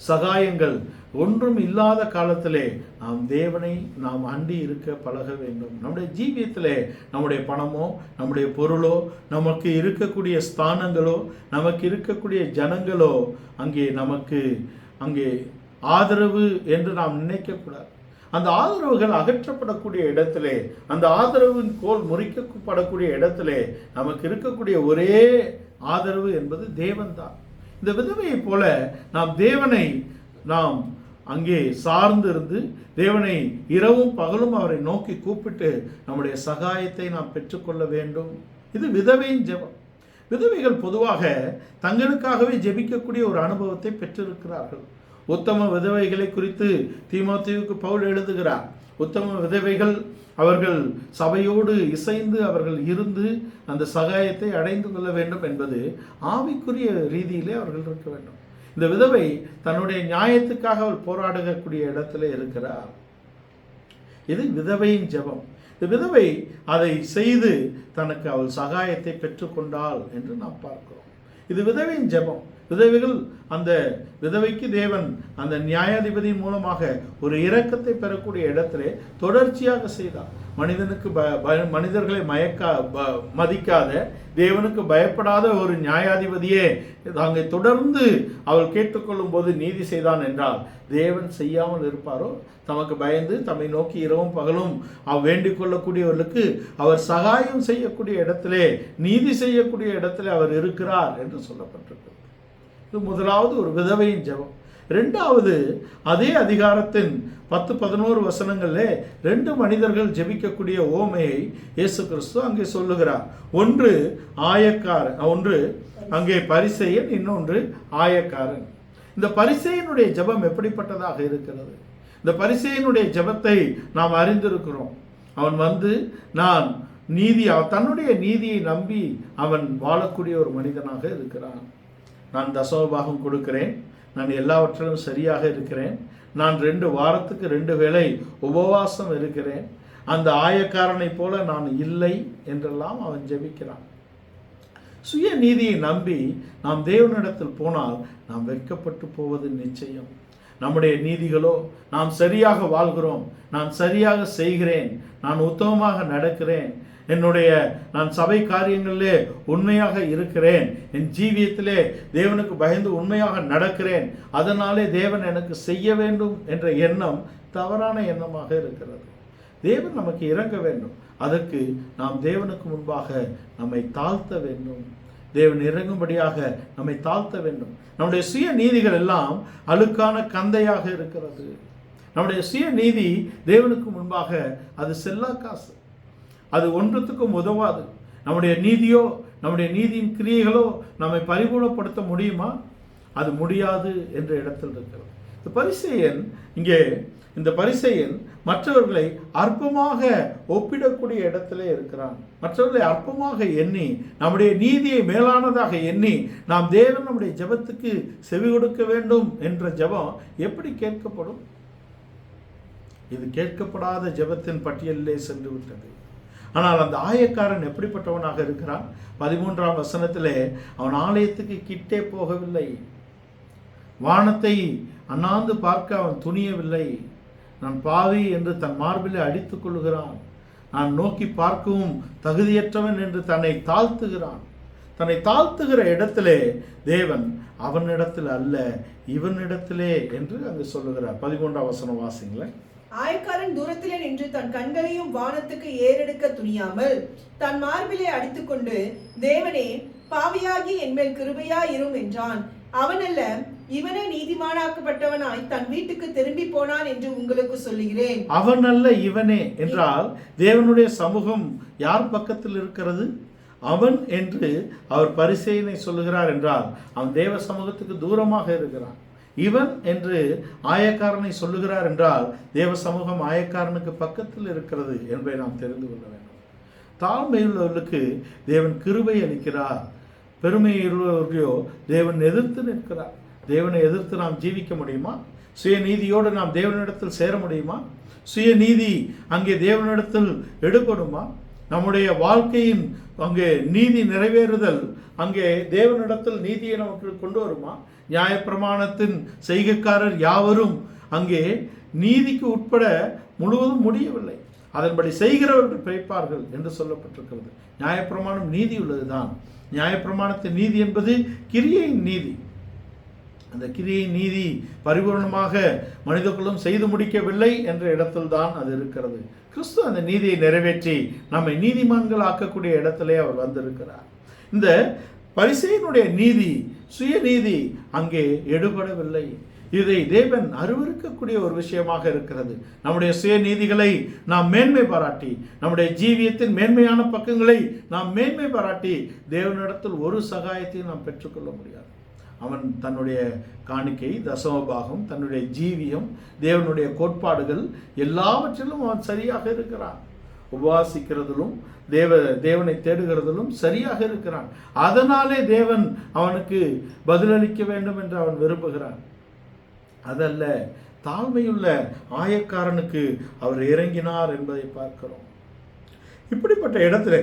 சகாயங்கள் ஒன்றும் இல்லாத காலத்திலே நாம் தேவனை நாம் அண்டி இருக்க பழக வேண்டும். நம்முடைய ஜீவியத்திலே நம்முடைய பணமோ நம்முடைய பொருளோ நமக்கு இருக்கக்கூடிய ஸ்தானங்களோ நமக்கு இருக்கக்கூடிய ஜனங்களோ அங்கே ஆதரவு என்று நாம் நினைக்கக்கூடாது. அந்த ஆதரவுகள் அகற்றப்படக்கூடிய இடத்திலே, அந்த ஆதரவின் கோல் முறிக்கப்படக்கூடிய இடத்திலே நமக்கு இருக்கக்கூடிய ஒரே ஆதரவு என்பது தேவன்தான். இந்த விதவையை போல நாம் தேவனை அங்கே சார்ந்திருந்து தேவனை இரவும் பகலும் அவரை நோக்கி கூப்பிட்டு நம்முடைய சகாயத்தை நாம் பெற்றுக்கொள்ள வேண்டும். இது விதவையின் ஜெபம். விதவைகள் பொதுவாக தங்களுக்காகவே ஜெபிக்கக்கூடிய ஒரு அனுபவத்தை பெற்றிருக்கிறார்கள். உத்தம விதவைகளை குறித்து தீமோத்தேயுவுக்கு பவுல் எழுதுகிறார். உத்தம விதவைகள் அவர்கள் சபையோடு இசைந்து அவர்கள் இருந்து அந்த சகாயத்தை அடைந்து கொள்ள வேண்டும் என்பது ஆவிக்குரிய ரீதியிலே அவர்கள் இருக்க வேண்டும். இந்த விதவை தன்னுடைய நியாயத்துக்காக அவள் போராடக்கூடிய இடத்துல இருக்கிறார். இது விதவையின் ஜெபம். இந்த விதவை அதை செய்து தனக்கு அவள் சகாயத்தை பெற்றுக்கொண்டாள் என்று நாம் பார்க்கிறோம். இது விதவையின் ஜெபம். விதவைகள் அந்த விதவைக்கு தேவன் அந்த நியாயாதிபதியின் மூலமாக ஒரு இரக்கத்தை பெறக்கூடிய இடத்திலே தொடர்ச்சியாக செய்தார். மனிதர்களை மதிக்காத, தேவனுக்கு பயப்படாத ஒரு நியாயாதிபதியே அங்கே தொடர்ந்து அவள் கேட்டுக்கொள்ளும் போது நீதி செய்தான் என்றால் தேவன் செய்யாமல் இருப்பாரோ? தமக்கு பயந்து தம்மை நோக்கி இரவும் பகலும் வேண்டிக் கொள்ளக்கூடியவர்களுக்கு அவர் சகாயம் செய்யக்கூடிய இடத்திலே, நீதி செய்யக்கூடிய இடத்திலே அவர் இருக்கிறார் என்று சொல்லப்பட்டிருக்கிறது. இது முதலாவது ஒரு விதவையின் ஜெபம். இரண்டாவது, அதே அதிகாரத்தின் 10-11 வசனங்களிலே 2 மனிதர்கள் ஜெபிக்கக்கூடிய ஓமையை இயேசு கிறிஸ்து அங்கே சொல்லுகிறார். ஒன்று அங்கே பரிசேயன், இன்னொன்று ஆயக்காரன். இந்த பரிசேயனுடைய ஜெபம் எப்படிப்பட்டதாக இருக்கிறது? இந்த பரிசேயனுடைய ஜெபத்தை நாம் அறிந்திருக்கிறோம். அவன் தன்னுடைய நீதியை நம்பி அவன் வாழக்கூடிய ஒரு மனிதனாக இருக்கிறான். நான் தசமபாகம் கொடுக்கிறேன், நான் எல்லாவற்றிலும் சரியாக இருக்கிறேன், நான் 2 வாரத்துக்கு 2 வேளை உபவாசம் இருக்கிறேன், அந்த ஆயக்காரனை போல நான் இல்லை என்றெல்லாம் அவன் ஜெபிக்கிறான். சுய நீதியை நம்பி நாம் தேவனிடத்தில் போனால் நாம் வெட்கப்பட்டு போவது நிச்சயம். நம்முடைய நீதிகளோ, நாம் சரியாக வாழ்கிறோம், நான் சரியாக செய்கிறேன், நான் உத்தமமாக நடக்கிறேன், நான் சபை காரியங்களிலே உண்மையாக இருக்கிறேன், என் ஜீவியத்திலே தேவனுக்கு பயந்து உண்மையாக நடக்கிறேன், அதனாலே தேவன் எனக்கு செய்ய வேண்டும் என்ற எண்ணம் தவறான எண்ணமாக இருக்கிறது. தேவன் நமக்கு இறங்க வேண்டும். அதற்கு நாம் தேவனுக்கு முன்பாக நம்மை தாழ்த்த வேண்டும். தேவன் இறங்கும்படியாக நம்மை தாழ்த்த வேண்டும். நம்முடைய சுய நீதிகள் எல்லாம் அழுக்கான கந்தையாக இருக்கிறது. நம்முடைய சுய நீதி தேவனுக்கு முன்பாக அது செல்லா காசு, அது ஒன்றத்துக்கும் உதவாது. நம்முடைய நீதியோ, நம்முடைய நீதியின் கிரியைகளோ நம்மை பரிபூர்ணப்படுத்த முடியுமா? அது முடியாது என்ற இடத்தில் இருக்கிறது. இந்த பரிசேயன் மற்றவர்களை அற்பமாக ஒப்பிடக்கூடிய இடத்திலே இருக்கிறான். மற்றவர்களை அற்பமாக எண்ணி, நம்முடைய நீதியை மேலானதாக எண்ணி, நாம் தேவன் நம்முடைய ஜெபத்துக்கு செவி கொடுக்க வேண்டும் என்ற ஜெபம் எப்படி கேட்கப்படும்? இது கேட்கப்படாத ஜெபத்தின் பட்டியலிலே சென்று விட்டது. ஆனால் அந்த ஆயக்காரன் எப்படிப்பட்டவனாக இருக்கிறான்? 13ஆம் வசனத்திலே அவன் ஆலயத்துக்கு கிட்டே போகவில்லை, வானத்தை அண்ணாந்து பார்க்க அவன் துணியவில்லை, நான் பாவி என்று தன் மார்பிலே அடித்துக் கொள்கிறான். நான் நோக்கி பார்க்கவும் தகுதியற்றவன் என்று தன்னை தாழ்த்துகிறான். தன்னை தாழ்த்துகிற இடத்திலே தேவன் அவனிடத்தில் அல்ல இவனிடத்திலே என்று அங்கு சொல்லுகிறார். 11ஆம் வசனம் வாசிங்களேன்.
ஆயக்காரன் தூரத்திலே நின்று தன் கண்களையும் வானத்துக்கு ஏறெடுக்க துணியாமல் தன் மார்பிலே அடித்துக்கொண்டு, தேவனே, பாவியாகி என்மேல் கிருபையா இரும் என்றான். அவனல்ல, இவனே நீதிமானாக்கப்பட்டவனாய் தன் வீட்டுக்கு திரும்பி போனான் என்று உங்களுக்கு சொல்லுகிறேன்.
அவனல்ல இவனே என்றால் தேவனுடைய சமூகம் யார் பக்கத்தில் இருக்கிறது? அவன் என்று அவர் பரிசேயனை சொல்லுகிறார் என்றால் அவன் தேவ சமூகத்துக்கு தூரமாக இருக்கிறான். இவன் என்று ஆயக்காரனை சொல்லுகிறார் என்றால் தேவ சமூகம் ஆயக்காரனுக்கு பக்கத்தில் இருக்கிறது என்பதை நாம் தெரிந்து கொள்ள வேண்டும். தாழ்மையுள்ளவர்களுக்கு தேவன் கிருபை அளிக்கிறார். பெருமையுள்ளவர்களையோ தேவன் எதிர்த்து நிற்கிறார். தேவனை எதிர்த்து நாம் ஜீவிக்க முடியுமா? சுயநீதியோடு நாம் தேவனிடத்தில் சேர முடியுமா? சுயநீதி அங்கே தேவனிடத்தில் எடுபடுமா? நம்முடைய வாழ்க்கையின் அங்கே நீதி நிறைவேறுதல் அங்கே தேவனிடத்தில் நீதியை நமக்கு கொண்டு வருமா? நியாயப்பிரமாணத்தின் செய்கைக்காரர் யாவரும் அங்கே நீதிக்கு உட்பட முழுவதும் முடியவில்லை, அதன்படி செய்கிறவர்கள் பிழைப்பார்கள் என்று சொல்லப்பட்டிருக்கிறது. நியாயப்பிரமாணம் நீதி உள்ளதுதான். நியாயப்பிரமாணத்தின் நீதி என்பது கிரியையின் நீதி. அந்த கிரியை நீதி பரிபூர்ணமாக மனிதகுலம் செய்து முடிக்கவில்லை என்ற இடத்தில் தான் அது இருக்கிறது. கிறிஸ்து அந்த நீதியை நிறைவேற்றி நம்மை நீதிமான்கள் ஆக்கக்கூடிய இடத்திலே அவர் வந்திருக்கிறார். இந்த பரிசேயனுடைய நீதி, சுயநீதி அங்கே எடுபடவில்லை. இதை தேவன் அருவருக்கக்கூடிய ஒரு விஷயமாக இருக்கிறது. நம்முடைய சுயநீதிகளை நாம் மேன்மை பாராட்டி, நம்முடைய ஜீவியத்தின் மேன்மையான பக்கங்களை நாம் மேன்மை பாராட்டி தேவனிடத்தில் ஒரு சகாயத்தையும் நாம் பெற்றுக்கொள்ள முடியாது. அவன் தன்னுடைய காணிக்கை, தசமபாகம், தன்னுடைய ஜீவியம், தேவனுடைய கோட்பாடுகள் எல்லாவற்றிலும் அவன் சரியாக இருக்கிறான். உபவாசிக்கிறதிலும் தேவனை தேடுகிறதிலும் சரியாக இருக்கிறான். அதனாலே தேவன் அவனுக்கு பதிலளிக்க வேண்டும் என்று அவன் விரும்புகிறான். அதல்ல, தாழ்மையுள்ள ஆயக்காரனுக்கு அவர் இறங்கினார் என்பதை பார்க்கிறோம். இப்படிப்பட்ட இடத்துல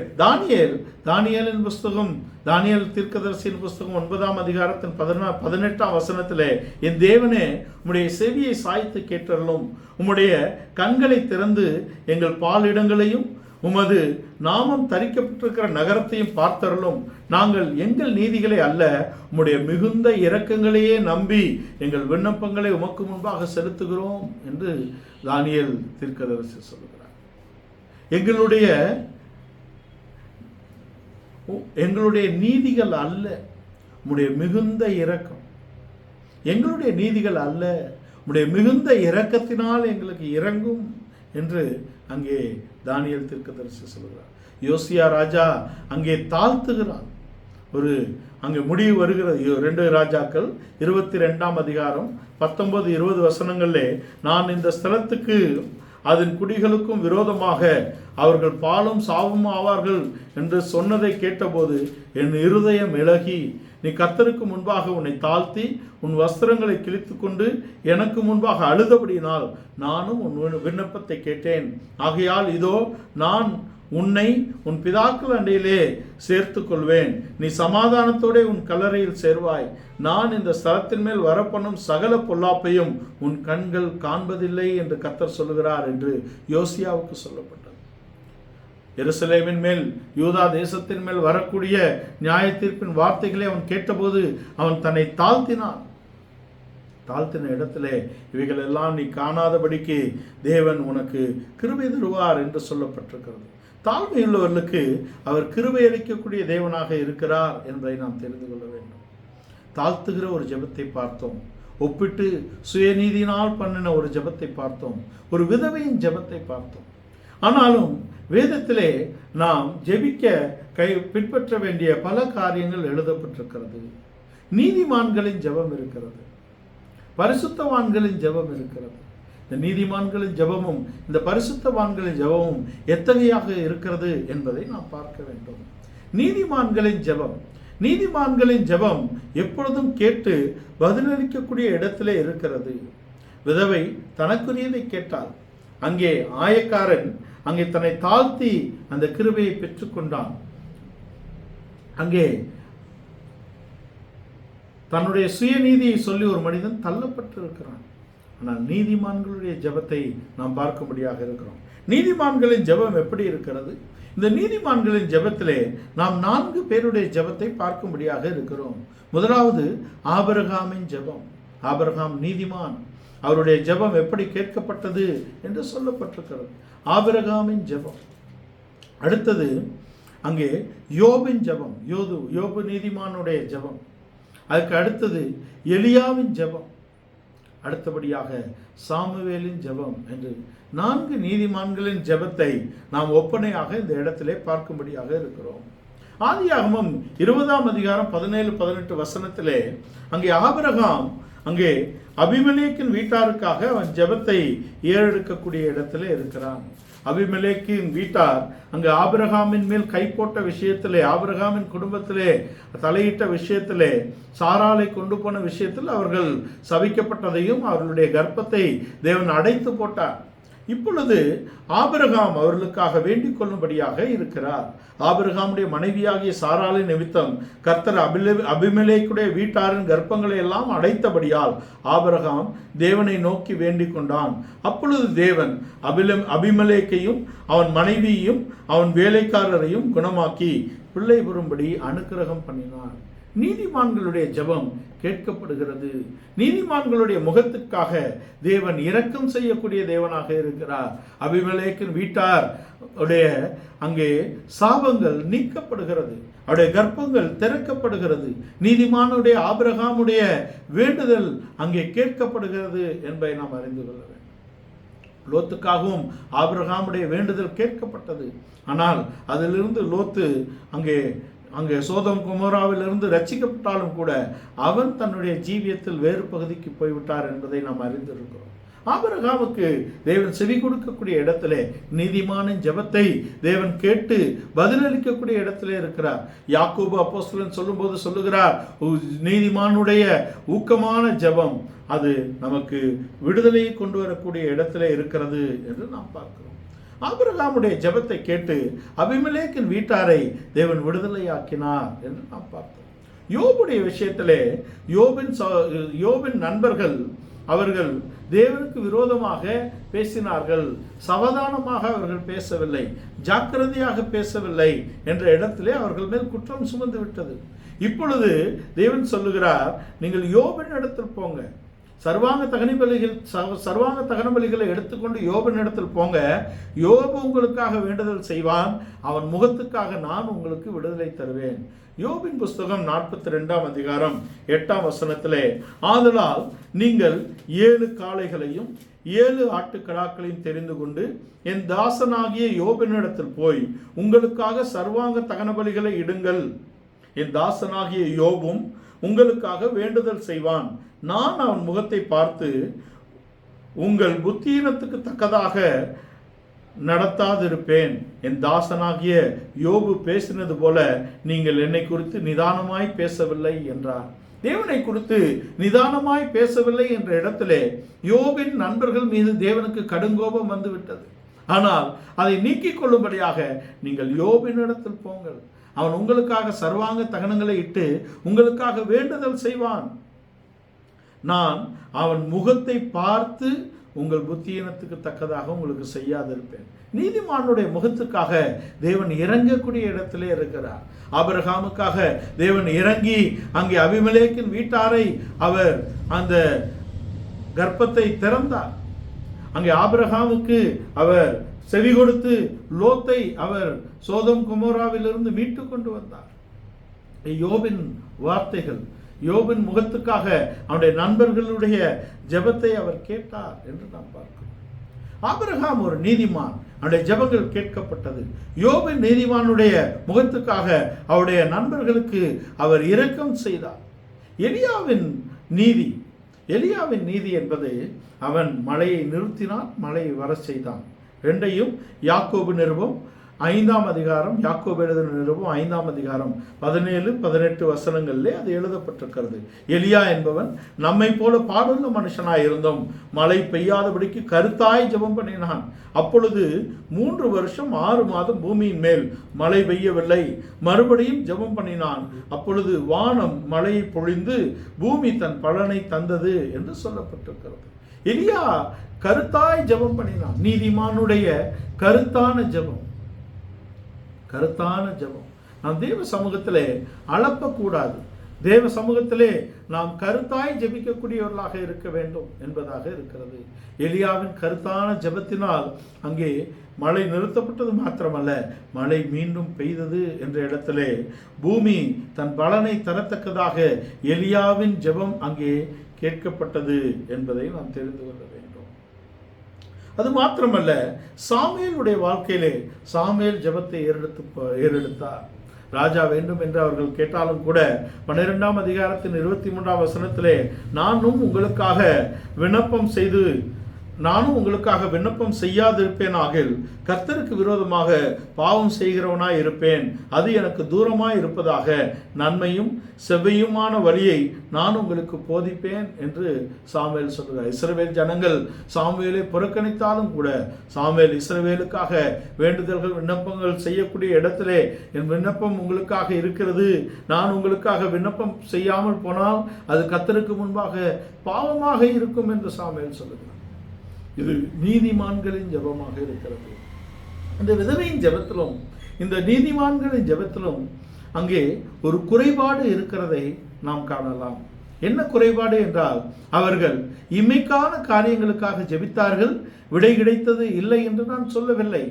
தானியேலின் புஸ்தகம், தானியேல் தீர்க்கதரிசியின் புஸ்தகம் 9ஆம் அதிகாரத்தின் 18ஆம் வசனத்திலே, என் தேவனே, உம்முடைய செவியை சாய்த்து கேட்டருளும், உம்முடைய கண்களை திறந்து எங்கள் பாலிடங்களையும் உமது நாமம் தரிக்கப்பட்டிருக்கிற நகரத்தையும் பார்த்தருளும். நாங்கள் எங்கள் நீதிகளை அல்ல, உம்முடைய மிகுந்த இரக்கங்களையே நம்பி எங்கள் விண்ணப்பங்களை உமக்கு முன்பாக செலுத்துகிறோம் என்று தானியேல் தீர்க்கதரிசி சொல்கிறார். எங்களுடைய நீதிகள் அல்ல, உம்முடைய மிகுந்த இரக்கம். எங்களுடைய நீதிகள் அல்ல, உம்முடைய மிகுந்த இரக்கத்தினால் எங்களுக்கு இறங்கும் என்று அங்கே தானியேல் தீர்க்கதரிசி சொல்கிறார். யோசியா ராஜா அங்கே தாழ்த்துகிறான். அங்கே முடிவு வருகிறது. 2 ராஜாக்கள் 22ஆம் அதிகாரம் 19-20 வசனங்களிலே, நான் இந்த ஸ்தலத்துக்கு அதன் குடிகளுக்கும் விரோதமாக அவர்கள் பாலும் சாவும் ஆவார்கள் என்று சொன்னதை கேட்டபோது என் இருதயம் இளகி, நீ கர்த்தருக்கு முன்பாக உன்னை தாழ்த்தி உன் வஸ்திரங்களை கிழித்து கொண்டு எனக்கு முன்பாக அழுதபடியினால் நானும் உன் விண்ணப்பத்தை கேட்டேன். ஆகையால் இதோ நான் உன்னை உன் பிதாக்கள் அண்டையிலே சேர்த்து கொள்வேன். நீ சமாதானத்தோட உன் கல்லறையில் சேர்வாய். நான் இந்த ஸ்தலத்தின் மேல் வரப்பண்ணும் சகல பொல்லாப்பையும் உன் கண்கள் காண்பதில்லை என்று கர்த்தர் சொல்லுகிறார் என்று யோசியாவுக்கு சொல்லப்பட்டது. எருசலேமின் மேல், யூதா தேசத்தின் மேல் வரக்கூடிய நியாய தீர்ப்பின் வார்த்தைகளை அவன் கேட்டபோது அவன் தன்னை தாழ்த்தினான். தாழ்த்தின இடத்திலே இவைகள் எல்லாம் நீ காணாதபடிக்கு தேவன் உனக்கு கிருபை தருவார் என்று சொல்லப்பட்டிருக்கிறது. தாழ்மையுள்ளவர்களுக்கு அவர் கிருபை அளிக்கக்கூடிய தேவனாக இருக்கிறார் என்பதை நாம் தெரிந்து கொள்ள வேண்டும். தாழ்த்துகிற ஒரு ஜெபத்தை பார்த்தோம், ஒப்பிட்டு சுயநீதியினால் பண்ணின ஒரு ஜெபத்தை பார்த்தோம், ஒரு விதவையின் ஜெபத்தை பார்த்தோம். ஆனாலும் வேதத்திலே நாம் ஜெபிக்க பின்பற்ற வேண்டிய பல காரியங்கள் எழுதப்பட்டிருக்கிறது. நீதிமான்களின் ஜெபம் இருக்கிறது, பரிசுத்தவான்களின் ஜெபம் இருக்கிறது. இந்த நீதிமான்களின் ஜெபமும் இந்த பரிசுத்தவான்களின் ஜெபமும் எத்தகையாக இருக்கிறது என்பதை நாம் பார்க்க வேண்டும். நீதிமான்களின் ஜெபம் எப்பொழுதும் கேட்டு பதிலளிக்கக்கூடிய இடத்திலே இருக்கிறது. விதவை தனக்குரியதை கேட்டால், அங்கே ஆயக்காரன் அங்கே தன்னை தாழ்த்தி அந்த கிருபையை பெற்றுக்கொண்டான். அங்கே தன்னுடைய சுயநீதியை சொல்லி ஒரு மனிதன் தள்ளப்பட்டிருக்கிறான். ஆனால் நீதிமான்களுடைய ஜெபத்தை நாம் பார்க்கும்படியாக இருக்கிறோம். நீதிமான்களின் ஜெபம் எப்படி இருக்கிறது? இந்த நீதிமான்களின் ஜெபத்திலே நாம் 4 பேருடைய ஜெபத்தை பார்க்கும்படியாக இருக்கிறோம். முதலாவது ஆபிரகாமின் ஜெபம். ஆபிரகாம் நீதிமான். அவருடைய ஜெபம் எப்படி கேட்கப்பட்டது என்று சொல்லப்பட்டிருக்கிறது. ஆபிரகாமின் ஜெபம். அடுத்தது அங்கே யோபின் ஜெபம். யோபு நீதிமானுடைய ஜெபம். அதுக்கு அடுத்தது எலியாவின் ஜெபம். அடுத்தபடியாக சாமுவேலின் ஜெபம் என்று 4 நீதிமான்களின் ஜெபத்தை நாம் ஒப்பனையாக இந்த இடத்திலே பார்க்கும்படியாக இருக்கிறோம். ஆதியாகமம் 20ஆம் அதிகாரம் 17-18 வசனத்திலே அங்கே ஆபிரகாம் அங்கே அபிமெலேக்கின் வீட்டாருக்காக அவன் ஜெபத்தை ஏறெடுக்கக்கூடிய இடத்திலே இருக்கிறான். அபிமெலேக்கின் வீட்டார் அங்கு ஆபிரகாமின் மேல் கை போட்ட விஷயத்திலே, ஆபிரகாமின் குடும்பத்திலே தலையிட்ட விஷயத்திலே, சாராளை கொண்டு போன விஷயத்தில் அவர்கள் சபிக்கப்பட்டதையும் அவர்களுடைய கர்ப்பத்தை தேவன் அடைத்து போட்டார். இப்பொழுது ஆபிரகாம் அவர்களுக்காக வேண்டிக் கொள்ளும்படியாக இருக்கிறார். ஆபிரகாமுடைய மனைவியாகிய சாராளை நிமித்தம் கர்த்தர் அபிமெலேக்குடைய வீட்டாரின் கர்ப்பங்களை எல்லாம் அடைத்தபடியால் ஆபிரகாம் தேவனை நோக்கி வேண்டிக் கொண்டான். அப்பொழுது தேவன் அபிமெலேக்கையும் அவன் மனைவியையும் அவன் வேலைக்காரரையும் குணமாக்கி பிள்ளை பெறும்படி அனுக்கிரகம் பண்ணினார். நீதிமான்களுடைய ஜெபம் கேட்கப்படுகிறது. நீதிமான்களுடைய முகத்துக்காக தேவன் இரக்கம் செய்யக்கூடிய தேவனாக இருக்கிறார். அபிமெலேக்கின் வீட்டார் உடைய அங்கே சாபங்கள் நீக்கப்படுகிறது. அவருடைய கர்ப்பங்கள் திறக்கப்படுகிறது. நீதிமானுடைய ஆபிரகாமுடைய வேண்டுதல் அங்கே கேட்கப்படுகிறது என்பதை நாம் அறிந்து கொள்ள வேண்டும். லோத்துக்காகவும் ஆபிரகாமுடைய வேண்டுதல் கேட்கப்பட்டது. ஆனால் அதிலிருந்து லோத்து அங்கே சோதம் குமோராவிலிருந்து ரட்சிக்கப்பட்டாலும் கூட அவன் தன்னுடைய ஜீவியத்தில் வேறு பகுதிக்கு போய்விட்டார் என்பதை நாம் அறிந்திருக்கிறோம். ஆபிரகாமுக்கு தேவன் செவி கொடுக்கக்கூடிய இடத்திலே நீதிமானின் ஜெபத்தை தேவன் கேட்டு பதிலளிக்கக்கூடிய இடத்திலே இருக்கிறார். யாக்கோபு அப்போஸ்தலன் சொல்லும்போது சொல்லுகிறார், நீதிமானுடைய ஊக்கமான ஜெபம் அது நமக்கு விடுதலையை கொண்டு வரக்கூடிய இடத்திலே இருக்கிறது என்று நாம் பார்க்கிறோம். ஆபிரகாமுடைய ஜெபத்தை கேட்டு அபிமெலேக்கின் வீட்டாரை தேவன் விடுதலையாக்கினார் என்று நாம் பார்த்தோம். யோபுடைய விஷயத்திலே யோபின் நண்பர்கள் அவர்கள் தேவனுக்கு விரோதமாக பேசினார்கள். சாவதானமாக அவர்கள் பேசவில்லை, ஜாக்கிரதையாக பேசவில்லை என்ற இடத்திலே அவர்கள் மேல் குற்றம் சுமந்து விட்டது. இப்பொழுது தேவன் சொல்லுகிறார், நீங்கள் யோபின் இடத்தில் போங்க, சர்வாங்க தகன பலிகளை எடுத்துக்கொண்டு யோபின் இடத்தில் போங்க, யோபு உங்களுக்காக வேண்டுதல் செய்வான், அவன் முகத்துக்காக நான் உங்களுக்கு விடுதலை தருவேன். யோபின் புஸ்தகம் 42ஆம் அதிகாரம் 8ஆம் வசனத்திலே, ஆதலால் நீங்கள் 7 காளைகளையும் 7 ஆட்டுக்கடாக்களையும் தெரிந்து கொண்டு என் தாசனாகிய யோபினிடத்தில் போய் உங்களுக்காக சர்வாங்க தகன பலிகளை இடுங்கள். என் தாசனாகிய யோபும் உங்களுக்காக வேண்டுதல் செய்வான், நான் அவன் முகத்தை பார்த்து உங்கள் புத்தீனத்துக்கு தக்கதாக நடத்தாதிருப்பேன். என் தாசனாகிய யோபு பேசினது போல நீங்கள் என்னை குறித்து நிதானமாய் பேசவில்லை என்றார். தேவனை குறித்து நிதானமாய் பேசவில்லை என்ற இடத்திலே யோபின் நண்பர்கள் மீது தேவனுக்கு கடுங்கோபம் வந்துவிட்டது. ஆனால் அதை நீக்கிக் கொள்ளும்படியாக நீங்கள் யோபின் இடத்தில் போங்கள், அவன் உங்களுக்காக சர்வாங்க தகனங்களை இட்டு உங்களுக்காக வேண்டுதல் செய்வான், நான் அவன் முகத்தை பார்த்து உங்கள் புத்தியினத்துக்கு தக்கதாக உங்களுக்கு செய்யாதிருப்பேன். நீதிமானுடைய முகத்துக்காக தேவன் இறங்கக்கூடிய இடத்திலே இருக்கிறார். ஆபிரகாமுக்காக தேவன் இறங்கி அங்கே அபிமெலேக்கின் வீட்டாரை அவர் அந்த கர்ப்பத்தை திறந்தார். அங்கே ஆபிரகாமுக்கு அவர் செவி கொடுத்து லோத்தை அவர் சோதம் குமோராவிலிருந்து மீட்டு கொண்டு வந்தார். யோபின் வார்த்தைகள், யோபின் முகத்துக்காக அவனுடைய நண்பர்களுடைய ஜெபத்தை அவர் கேட்டார் என்று நாம் பார்க்கிறோம். ஆபிரகாம் ஒரு நீதிமான், அவனுடைய ஜெபங்கள் கேட்கப்பட்டது. யோபின் நீதிமானுடைய முகத்துக்காக அவருடைய நண்பர்களுக்கு அவர் இரக்கம் செய்தார். எலியாவின் நீதி என்பது அவன் மழையை நிறுத்தினான், மழையை வர செய்தான். ரெண்டையும் யாக்கோபு நிருபம் 5ஆம் அதிகாரம், யாக்கோபு எழுதின நிருபம் 5ஆம் அதிகாரம் 17-18 வசனங்களிலே அது எழுதப்பட்டிருக்கிறது. எலியா என்பவன் நம்மை போல பாடுள்ள மனுஷனாய் இருந்தும் மழை பெய்யாதபடிக்கு கருத்தாய் ஜெபம் பண்ணினான். அப்பொழுது 3 வருஷம் 6 மாதம் பூமியின் மேல் மழை பெய்யவில்லை. மறுபடியும் ஜெபம் பண்ணினான், அப்பொழுது வானம் மழையை பொழிந்து பூமி தன் பலனை தந்தது என்று சொல்லப்பட்டிருக்கிறது. எலியா கருத்தாய் ஜெபம் பண்ணினான். நீதிமானுடைய கருத்தான ஜெபம். நாம் தேவ சமூகத்திலே அளப்பக்கூடாது. தேவ சமூகத்திலே நாம் கருத்தாய் ஜெபிக்கக்கூடியவர்களாக இருக்க வேண்டும் என்பதாக இருக்கிறது. எலியாவின் கருத்தான ஜெபத்தினால் அங்கே மழை நிறுத்தப்பட்டது மாத்திரமல்ல, மழை மீண்டும் பெய்தது என்ற இடத்திலே பூமி தன் பலனை தரத்தக்கதாக எலியாவின் ஜெபம் அங்கே கேட்கப்பட்டது என்பதை நாம் தெரிந்து கொள்ள வேண்டும். அது மாத்திரமல்ல, சாமுவேலுடைய வாழ்க்கையிலே சாமுவேல் ஜெபத்தை ஏறெடுத்தார். ராஜா வேண்டும் என்று அவர்கள் கேட்டாலும் கூட 12ஆம் அதிகாரத்தின் 23ஆம் வசனத்திலே நானும் உங்களுக்காக விண்ணப்பம் செய்யாதிருப்பேன் ஆகில் கர்த்தருக்கு விரோதமாக பாவம் செய்கிறவனாய் இருப்பேன். அது எனக்கு தூரமாய் இருப்பதாக. நன்மையும் செவ்வையுமான வழியை நான் உங்களுக்கு போதிப்பேன் என்று சாமுவேல் சொல்கிறார். இஸ்ரவேல் ஜனங்கள் சாமுவேலை புறக்கணித்தாலும் கூட சாமுவேல் இஸ்ரவேலுக்காக வேண்டுதல்கள் விண்ணப்பங்கள் செய்யக்கூடிய இடத்திலே என் விண்ணப்பம் உங்களுக்காக இருக்கிறது, நான் உங்களுக்காக விண்ணப்பம் செய்யாமல் போனால் அது கர்த்தருக்கு முன்பாக பாவமாக இருக்கும் என்று சாமுவேல் சொல்லுகிறார். இது நீதிமான்களின் ஜெபமாக இருக்கிறது. இந்த விதவையின் ஜெபத்திலும் இந்த நீதிமான்களின் ஜெபத்திலும் அங்கே ஒரு குறைபாடு இருக்கிறதை நாம் காணலாம். என்ன குறைபாடு என்றால், அவர்கள் இம்மைக்கான காரியங்களுக்காக ஜெபித்தார்கள், விடை கிடைத்தது இல்லை என்று நான் சொல்லவில்லை.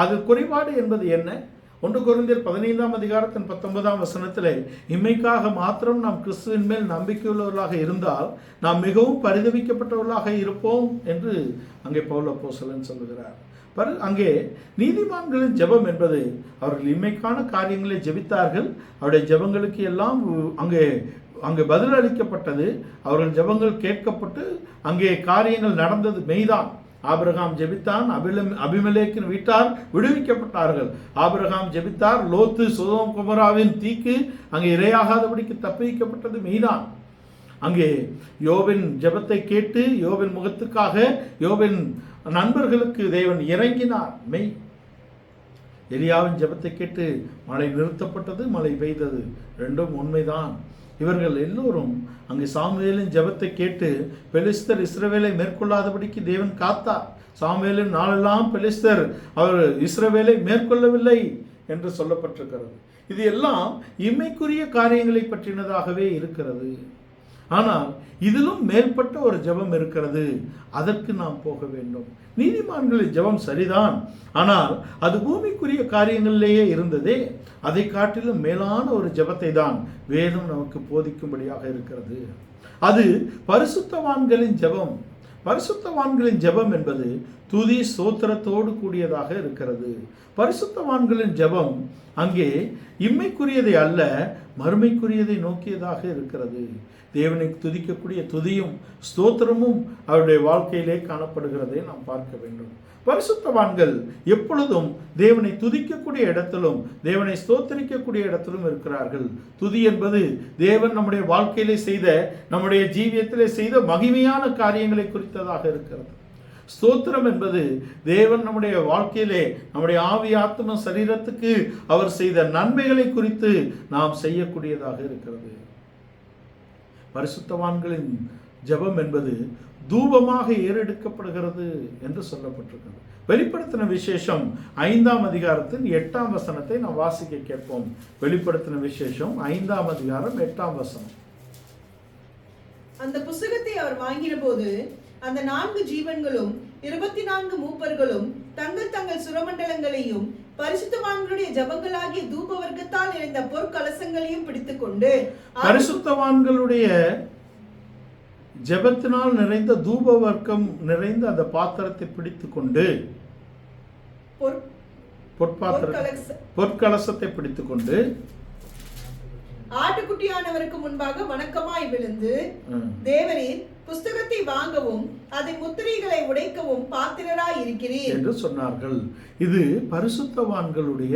அது குறைபாடு என்பது என்ன? 1 கொரிந்தியர் 15ஆம் அதிகாரத்தின் 19ஆம் வசனத்திலே இம்மைக்காக மாத்திரம் நாம் கிறிஸ்துவின் மேல் நம்பிக்கையுள்ளவர்களாக இருந்தால் நாம் மிகவும் பரிதவிக்கப்பட்டவர்களாக இருப்போம் என்று அங்கே பவுல் அப்போஸ்தலன் சொல்லுகிறார். அங்கே நீதிமான்களின் ஜெபம் என்பது அவர்கள் இம்மைக்கான காரியங்களை ஜெபித்தார்கள், அவருடைய ஜெபங்களுக்கு எல்லாம் அங்கே பதில் அளிக்கப்பட்டது, அவர்கள் ஜெபங்கள் கேட்கப்பட்டு அங்கே காரியங்கள் நடந்தது மெய்தான். ஆபிரகாம் ஜெபித்தான், அபிமெலேக்கின் வீட்டார் விடுவிக்கப்பட்டார்கள். ஆபிரகாம் ஜெபித்தார், லோத்து சோதோம் கொமோராவின் தீக்கு அங்கே இரையாகாதபடிக்கு தப்பிக்கப்பட்டது மெய்தான். அங்கே யோபின் ஜெபத்தை கேட்டு யோபின் முகத்துக்காக யோபின் நண்பர்களுக்கு தேவன் இறங்கினார், மெய். எலியாவின் ஜெபத்தை கேட்டு மழை நிறுத்தப்பட்டது, மழை பெய்தது, ரெண்டும் உண்மைதான். இவர்கள் எல்லோரும் அங்கே சாமுவேலின் ஜெபத்தை கேட்டு பெலிஸ்தர் இஸ்ரவேலை மேற்கொள்ளாதபடிக்கு தேவன் காத்தார். சாமுவேலின் நாளெல்லாம் பெலிஸ்தர் அவர் இஸ்ரவேலை மேற்கொள்ளவில்லை என்று சொல்லப்பட்டிருக்கிறது. இது எல்லாம் இம்மைக்குரிய காரியங்களை பற்றினதாகவே இருக்கிறது. ஆனால் இதிலும் மேற்பட்ட ஒரு ஜெபம் இருக்கிறது, அதற்கு நாம் போக வேண்டும். நீதிமான்களின் ஜெபம் சரிதான், ஆனால் அது பூமிக்குரிய காரியங்களிலேயே இருந்ததே. அதை காட்டிலும் மேலான ஒரு ஜெபத்தை தான் வேதம் நமக்கு போதிக்கும்படியாக இருக்கிறது. அது பரிசுத்தவான்களின் ஜெபம். பரிசுத்தவான்களின் ஜெபம் என்பது துதி ஸ்தோத்திரத்தோடு கூடியதாக இருக்கிறது. பரிசுத்தவான்களின் ஜெபம் அங்கே இம்மைக்குரியதை அல்ல, மறுமைக்குரியதை நோக்கியதாக இருக்கிறது. தேவனை துதிக்கக்கூடிய துதியும் ஸ்தோத்திரமும் அவருடைய வாழ்க்கையிலே காணப்படுகிறதை நாம் பார்க்க வேண்டும். பரிசுத்தவான்கள் எப்பொழுதும் தேவனை துதிக்கக்கூடிய இடத்திலும் தேவனை ஸ்தோத்தரிக்கக்கூடிய இடத்திலும் இருக்கிறார்கள். துதி என்பது தேவன் நம்முடைய வாழ்க்கையிலே செய்த, நம்முடைய ஜீவியத்திலே செய்த மகிமையான காரியங்களை குறித்ததாக இருக்கிறது. ஸ்தோத்திரம் என்பது தேவன் நம்முடைய வாழ்க்கையிலே நம்முடைய ஆவி ஆத்ம சரீரத்துக்கு அவர் செய்த நன்மைகளை குறித்து நாம் செய்யக்கூடியதாக இருக்கிறது. பரிசுத்தவான்களின் ஜெபம் என்பது தூபமாக ஏறெடுக்கப்படுகிறது என்று சொல்லப்பட்டிருக்கிறது. வெளிப்படுத்தின விசேஷம் 5ஆம் அதிகாரத்தின் 8ஆம் வசனத்தை நாம் வாசிக்க கேட்போம். வெளிப்படுத்தின விசேஷம் 5ஆம் அதிகாரம் 8ஆம் வசனம்.
அந்த புத்தகத்தை அவர் வாங்கின போது அந்த 4 ஜீவன்களும் 24 மூப்பர்களும் தங்கள் சுரமண்டலங்களையும் பரிசுத்தவான்களுடைய ஜபங்களாகிய தூப வர்க்கத்தால் நிறைந்த பொற்கலசங்களையும் பிடித்துக்கொண்டு,
பரிசுத்தவான்களுடைய ஜெபத்தினால் நிறைந்த தூப வர்க்கம் நிறைந்த அந்த பாத்திரத்தை பிடித்துக்கொண்டு, பொற்கலசத்தை பிடித்துக்கொண்டு
ஆட்டுக்குட்டியானவருக்கு முன்பாக வணக்கமாய் விழுந்து, தேவரீர் புஸ்தகத்தை வாங்கவும் அதன் முத்திரைகளை உடைக்கவும் பாத்திரராய் இருக்கிறீர்
என்று சொன்னார்கள். இது பரிசுத்தவான்களுடைய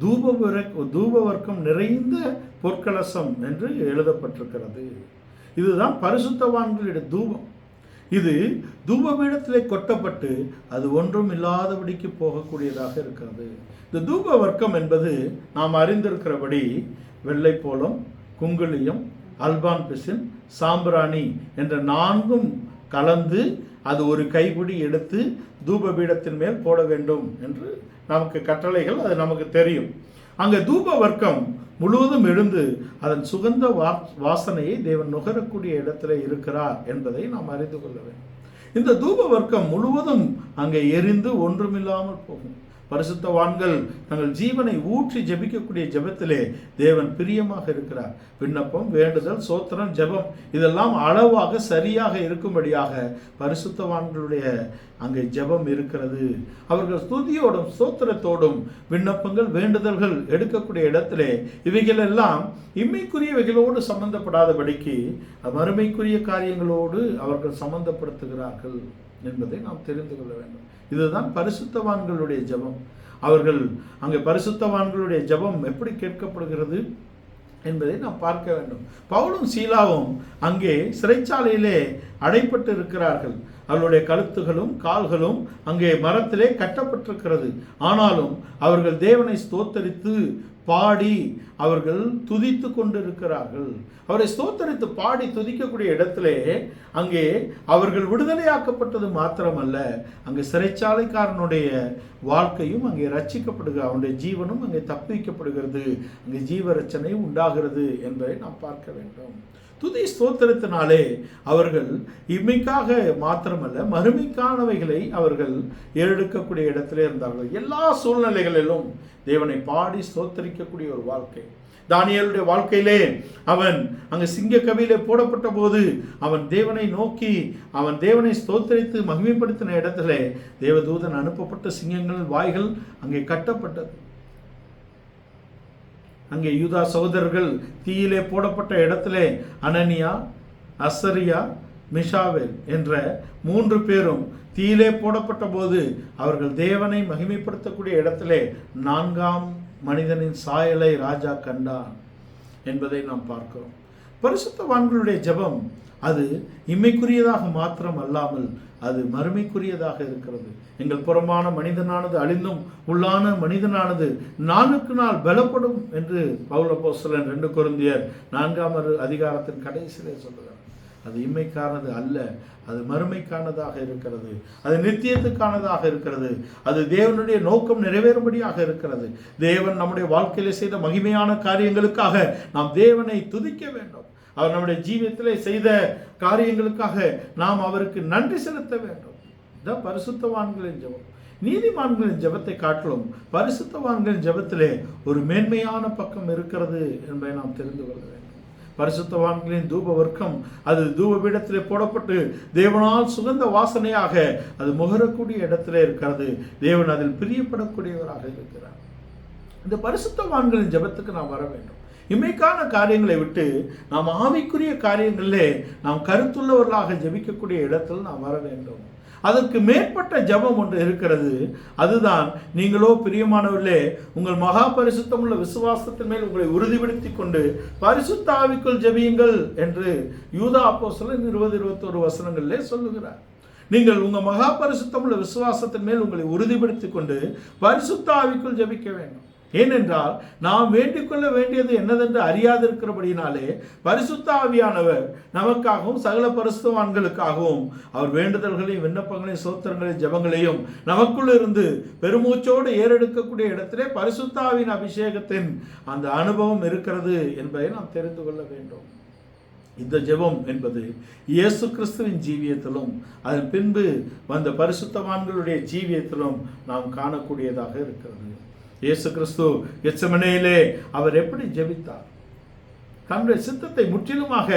தூப வர்க்கம் நிறைந்த பொற்கலசம் என்று எழுதப்பட்டிருக்கிறது. இதுதான் பரிசுத்தவான்களுடைய தூபம். இது தூபபீடத்திலே கொட்டப்பட்டு அது ஒன்றும் இல்லாதபடிக்கு போகக்கூடியதாக இருக்கிறது. இந்த தூப வர்க்கம் என்பது நாம் அறிந்திருக்கிறபடி வெள்ளைப்போளம், குங்குளியம், அல்பான் பிசின், சாம்பிராணி என்ற 4ம் கலந்து அது ஒரு கைப்பிடி எடுத்து தூப பீடத்தின் மேல் போட வேண்டும் என்று நமக்கு கட்டளைகள் அது நமக்கு தெரியும். அங்கே தூப வர்க்கம் முழுவதும் எழுந்து அதன் சுகந்த வாசனையை தேவன் நுகரக்கூடிய இடத்துல இருக்கிறார் என்பதை நாம் அறிந்து கொள்ள வேண்டும். இந்த தூப வர்க்கம் முழுவதும் அங்கே எரிந்து ஒன்றுமில்லாமல் போகும். பரிசுத்தவான்கள் தங்கள் ஜீவனை ஊற்றி ஜெபிக்கக்கூடிய ஜெபத்திலே தேவன் பிரியமாக இருக்கிறார். விண்ணப்பம், வேண்டுதல், சோத்திரம், ஜெபம் இதெல்லாம் அளவாக சரியாக இருக்கும்படியாக பரிசுத்தவான்களுடைய அங்கே ஜெபம் இருக்கிறது. அவர்கள் ஸ்துதியோடும் சோத்திரத்தோடும் விண்ணப்பங்கள், வேண்டுதல்கள் எடுக்கக்கூடிய இடத்திலே இவைகள் எல்லாம் இம்மைக்குரியவைகளோடு சம்பந்தப்படாதபடிக்கு மறுமைக்குரிய காரியங்களோடு அவர்கள் சம்பந்தப்படுத்துகிறார்கள் என்பதை நாம் தெரிந்து கொள்ள வேண்டும். இதுதான் பரிசுத்தவான்களுடைய ஜெபம். அவர்கள் அங்கே பரிசுத்தவான்களுடைய ஜெபம் எப்படி கேட்கப்படுகிறது என்பதை நாம் பார்க்க வேண்டும். பவுலும் சீலாவும் அங்கே சிறைச்சாலையிலே அடைப்பட்டு இருக்கிறார்கள். அவர்களுடைய கழுத்துகளும் கால்களும் அங்கே மரத்திலே கட்டப்பட்டிருக்கிறது. ஆனாலும் அவர்கள் தேவனை ஸ்தோத்தரித்து பாடி அவர்கள் துதித்து கொண்டிருக்கிறார்கள். அவரை ஸ்தோத்தரித்து பாடி துதிக்கக்கூடிய இடத்திலே அங்கே அவர்கள் விடுதலையாக்கப்பட்டது மாத்திரமல்ல, அங்கே சிறைச்சாலைக்காரனுடைய வாழ்க்கையும் அங்கே ரட்சிக்கப்படுகிறது, அவனுடைய ஜீவனும் அங்கே தப்பிக்கப்படுகிறது, அங்கே ஜீவரட்சனை உண்டாகிறது என்பதை நாம் பார்க்க வேண்டும். துதி ஸ்தோத்திரத்தினாலே அவர்கள் இம்மைக்காக மாத்திரமல்ல மறுமைக்கானவைகளை அவர்கள் ஏறெடுக்கக்கூடிய இடத்திலே இருந்தார்கள். எல்லா சூழ்நிலைகளிலும் தேவனை பாடி ஸ்தோத்தரிக்கக்கூடிய ஒரு வாழ்க்கை. தானியேலுடைய வாழ்க்கையிலே அவன் அங்கு சிங்க கவியிலே போடப்பட்ட போது அவன் தேவனை நோக்கி அவன் தேவனை ஸ்தோத்தரித்து மகிமைப்படுத்தின இடத்திலே தேவதூதன் அனுப்பப்பட்ட சிங்கங்கள் வாய்கள் அங்கே கட்டப்பட்டது. அங்கே யூதா சகோதரர்கள் தீயிலே போடப்பட்ட இடத்திலே அனனியா, அசரியா, மிஷாவேல் என்ற 3 பேரும் தீயிலே போடப்பட்ட போது அவர்கள் தேவனை மகிமைப்படுத்தக்கூடிய இடத்திலே 4ஆம் மனிதனின் சாயலை ராஜா கண்டான் என்பதை நாம் பார்க்கிறோம். பரிசுத்தவான்களுடைய ஜெபம் அது இம்மைக்குரியதாக மாத்திரம் அல்லாமல் அது மறுமைக்குரியதாக இருக்கிறது. எங்கள் புறமான மனிதனானது அழிந்தும் உள்ளான மனிதனானது நாளுக்கு நாள் பலப்படும் என்று பவுல் அப்போஸ்தலன் 2 கொரிந்தியர் 4ஆம் அதிகாரத்தின் கடைசியிலே சொல்லுகிறார். அது இம்மைக்கானது அல்ல, அது மறுமைக்கானதாக இருக்கிறது, அது நித்தியத்துக்கானதாக இருக்கிறது, அது தேவனுடைய நோக்கம் நிறைவேறும்படியாக இருக்கிறது. தேவன் நம்முடைய வாழ்க்கையிலே செய்த மகிமையான காரியங்களுக்காக நாம் தேவனை துதிக்க வேண்டும். அவர் நம்முடைய ஜீவியத்திலே செய்த காரியங்களுக்காக நாம் அவருக்கு நன்றி செலுத்த வேண்டும். இதுதான் பரிசுத்தவான்களின் ஜெபம். நீதிமான்களின் ஜெபத்தை காட்டிலும் பரிசுத்தவான்களின் ஜெபத்திலே ஒரு மேன்மையான பக்கம் இருக்கிறது என்பதை நாம் தெரிந்து கொள்ள வேண்டும். பரிசுத்தவான்களின் தூப வர்க்கம் அது தூப பீடத்திலே போடப்பட்டு தேவனால் சுகந்த வாசனையாக அது முகரக்கூடிய இடத்திலே இருக்கிறது. தேவன் அதில் பிரியப்படக்கூடியவராக இருக்கிறார். இந்த பரிசுத்தவான்களின் ஜெபத்துக்கு நாம் வர வேண்டும். இம்மைக்கான காரியங்களை விட்டு நாம் ஆவிக்குரிய காரியங்களிலே நாம் கருத்துள்ளவர்களாக ஜெபிக்கக்கூடிய இடத்தில் நாம் வர வேண்டும். அதற்கு மேற்பட்ட ஜெபம் ஒன்று இருக்கிறது. அதுதான் நீங்களோ பிரியமானவர்களே உங்கள் மகா பரிசுத்தமுள்ள விசுவாசத்தின் மேல் உங்களை உறுதிப்படுத்தி கொண்டு பரிசுத்த ஆவிக்குள் ஜெபியுங்கள் என்று யூதா அப்போஸ்தலன் 20-21 வசனங்களிலே சொல்லுகிறார். நீங்கள் உங்கள் மகா பரிசுத்தமுள்ள விசுவாசத்தின் மேல் உங்களை உறுதிப்படுத்தி கொண்டு பரிசுத்த ஆவிக்குள் ஜெபிக்க வேண்டும். ஏனென்றால் நாம் வேண்டிக் கொள்ள வேண்டியது என்னதென்று அறியாதிருக்கிறபடினாலே பரிசுத்த ஆவியானவர் நமக்காகவும் சகல பரிசுத்தவான்களுக்காகவும் அவர் வேண்டுதல்களையும் விண்ணப்பங்களையும் சோத்திரங்களையும் ஜெபங்களையும் நமக்குள் இருந்து பெருமூச்சோடு ஏறெடுக்கக்கூடிய இடத்திலே பரிசுத்த ஆவியின் அபிஷேகத்தின் அந்த அனுபவம் இருக்கிறது என்பதை நாம் தெரிந்து கொள்ள வேண்டும். இந்த ஜெபம் என்பது இயேசு கிறிஸ்துவின் ஜீவியத்திலும் அதன் பின்பு வந்த பரிசுத்தவான்களுடைய ஜீவியத்திலும் நாம் காணக்கூடியதாக இருக்கிறது. இயேசு கிறிஸ்து கெத்செமனேயிலே அவர் எப்படி ஜெபித்தார்? தன்னுடைய சித்தத்தை முற்றிலுமாக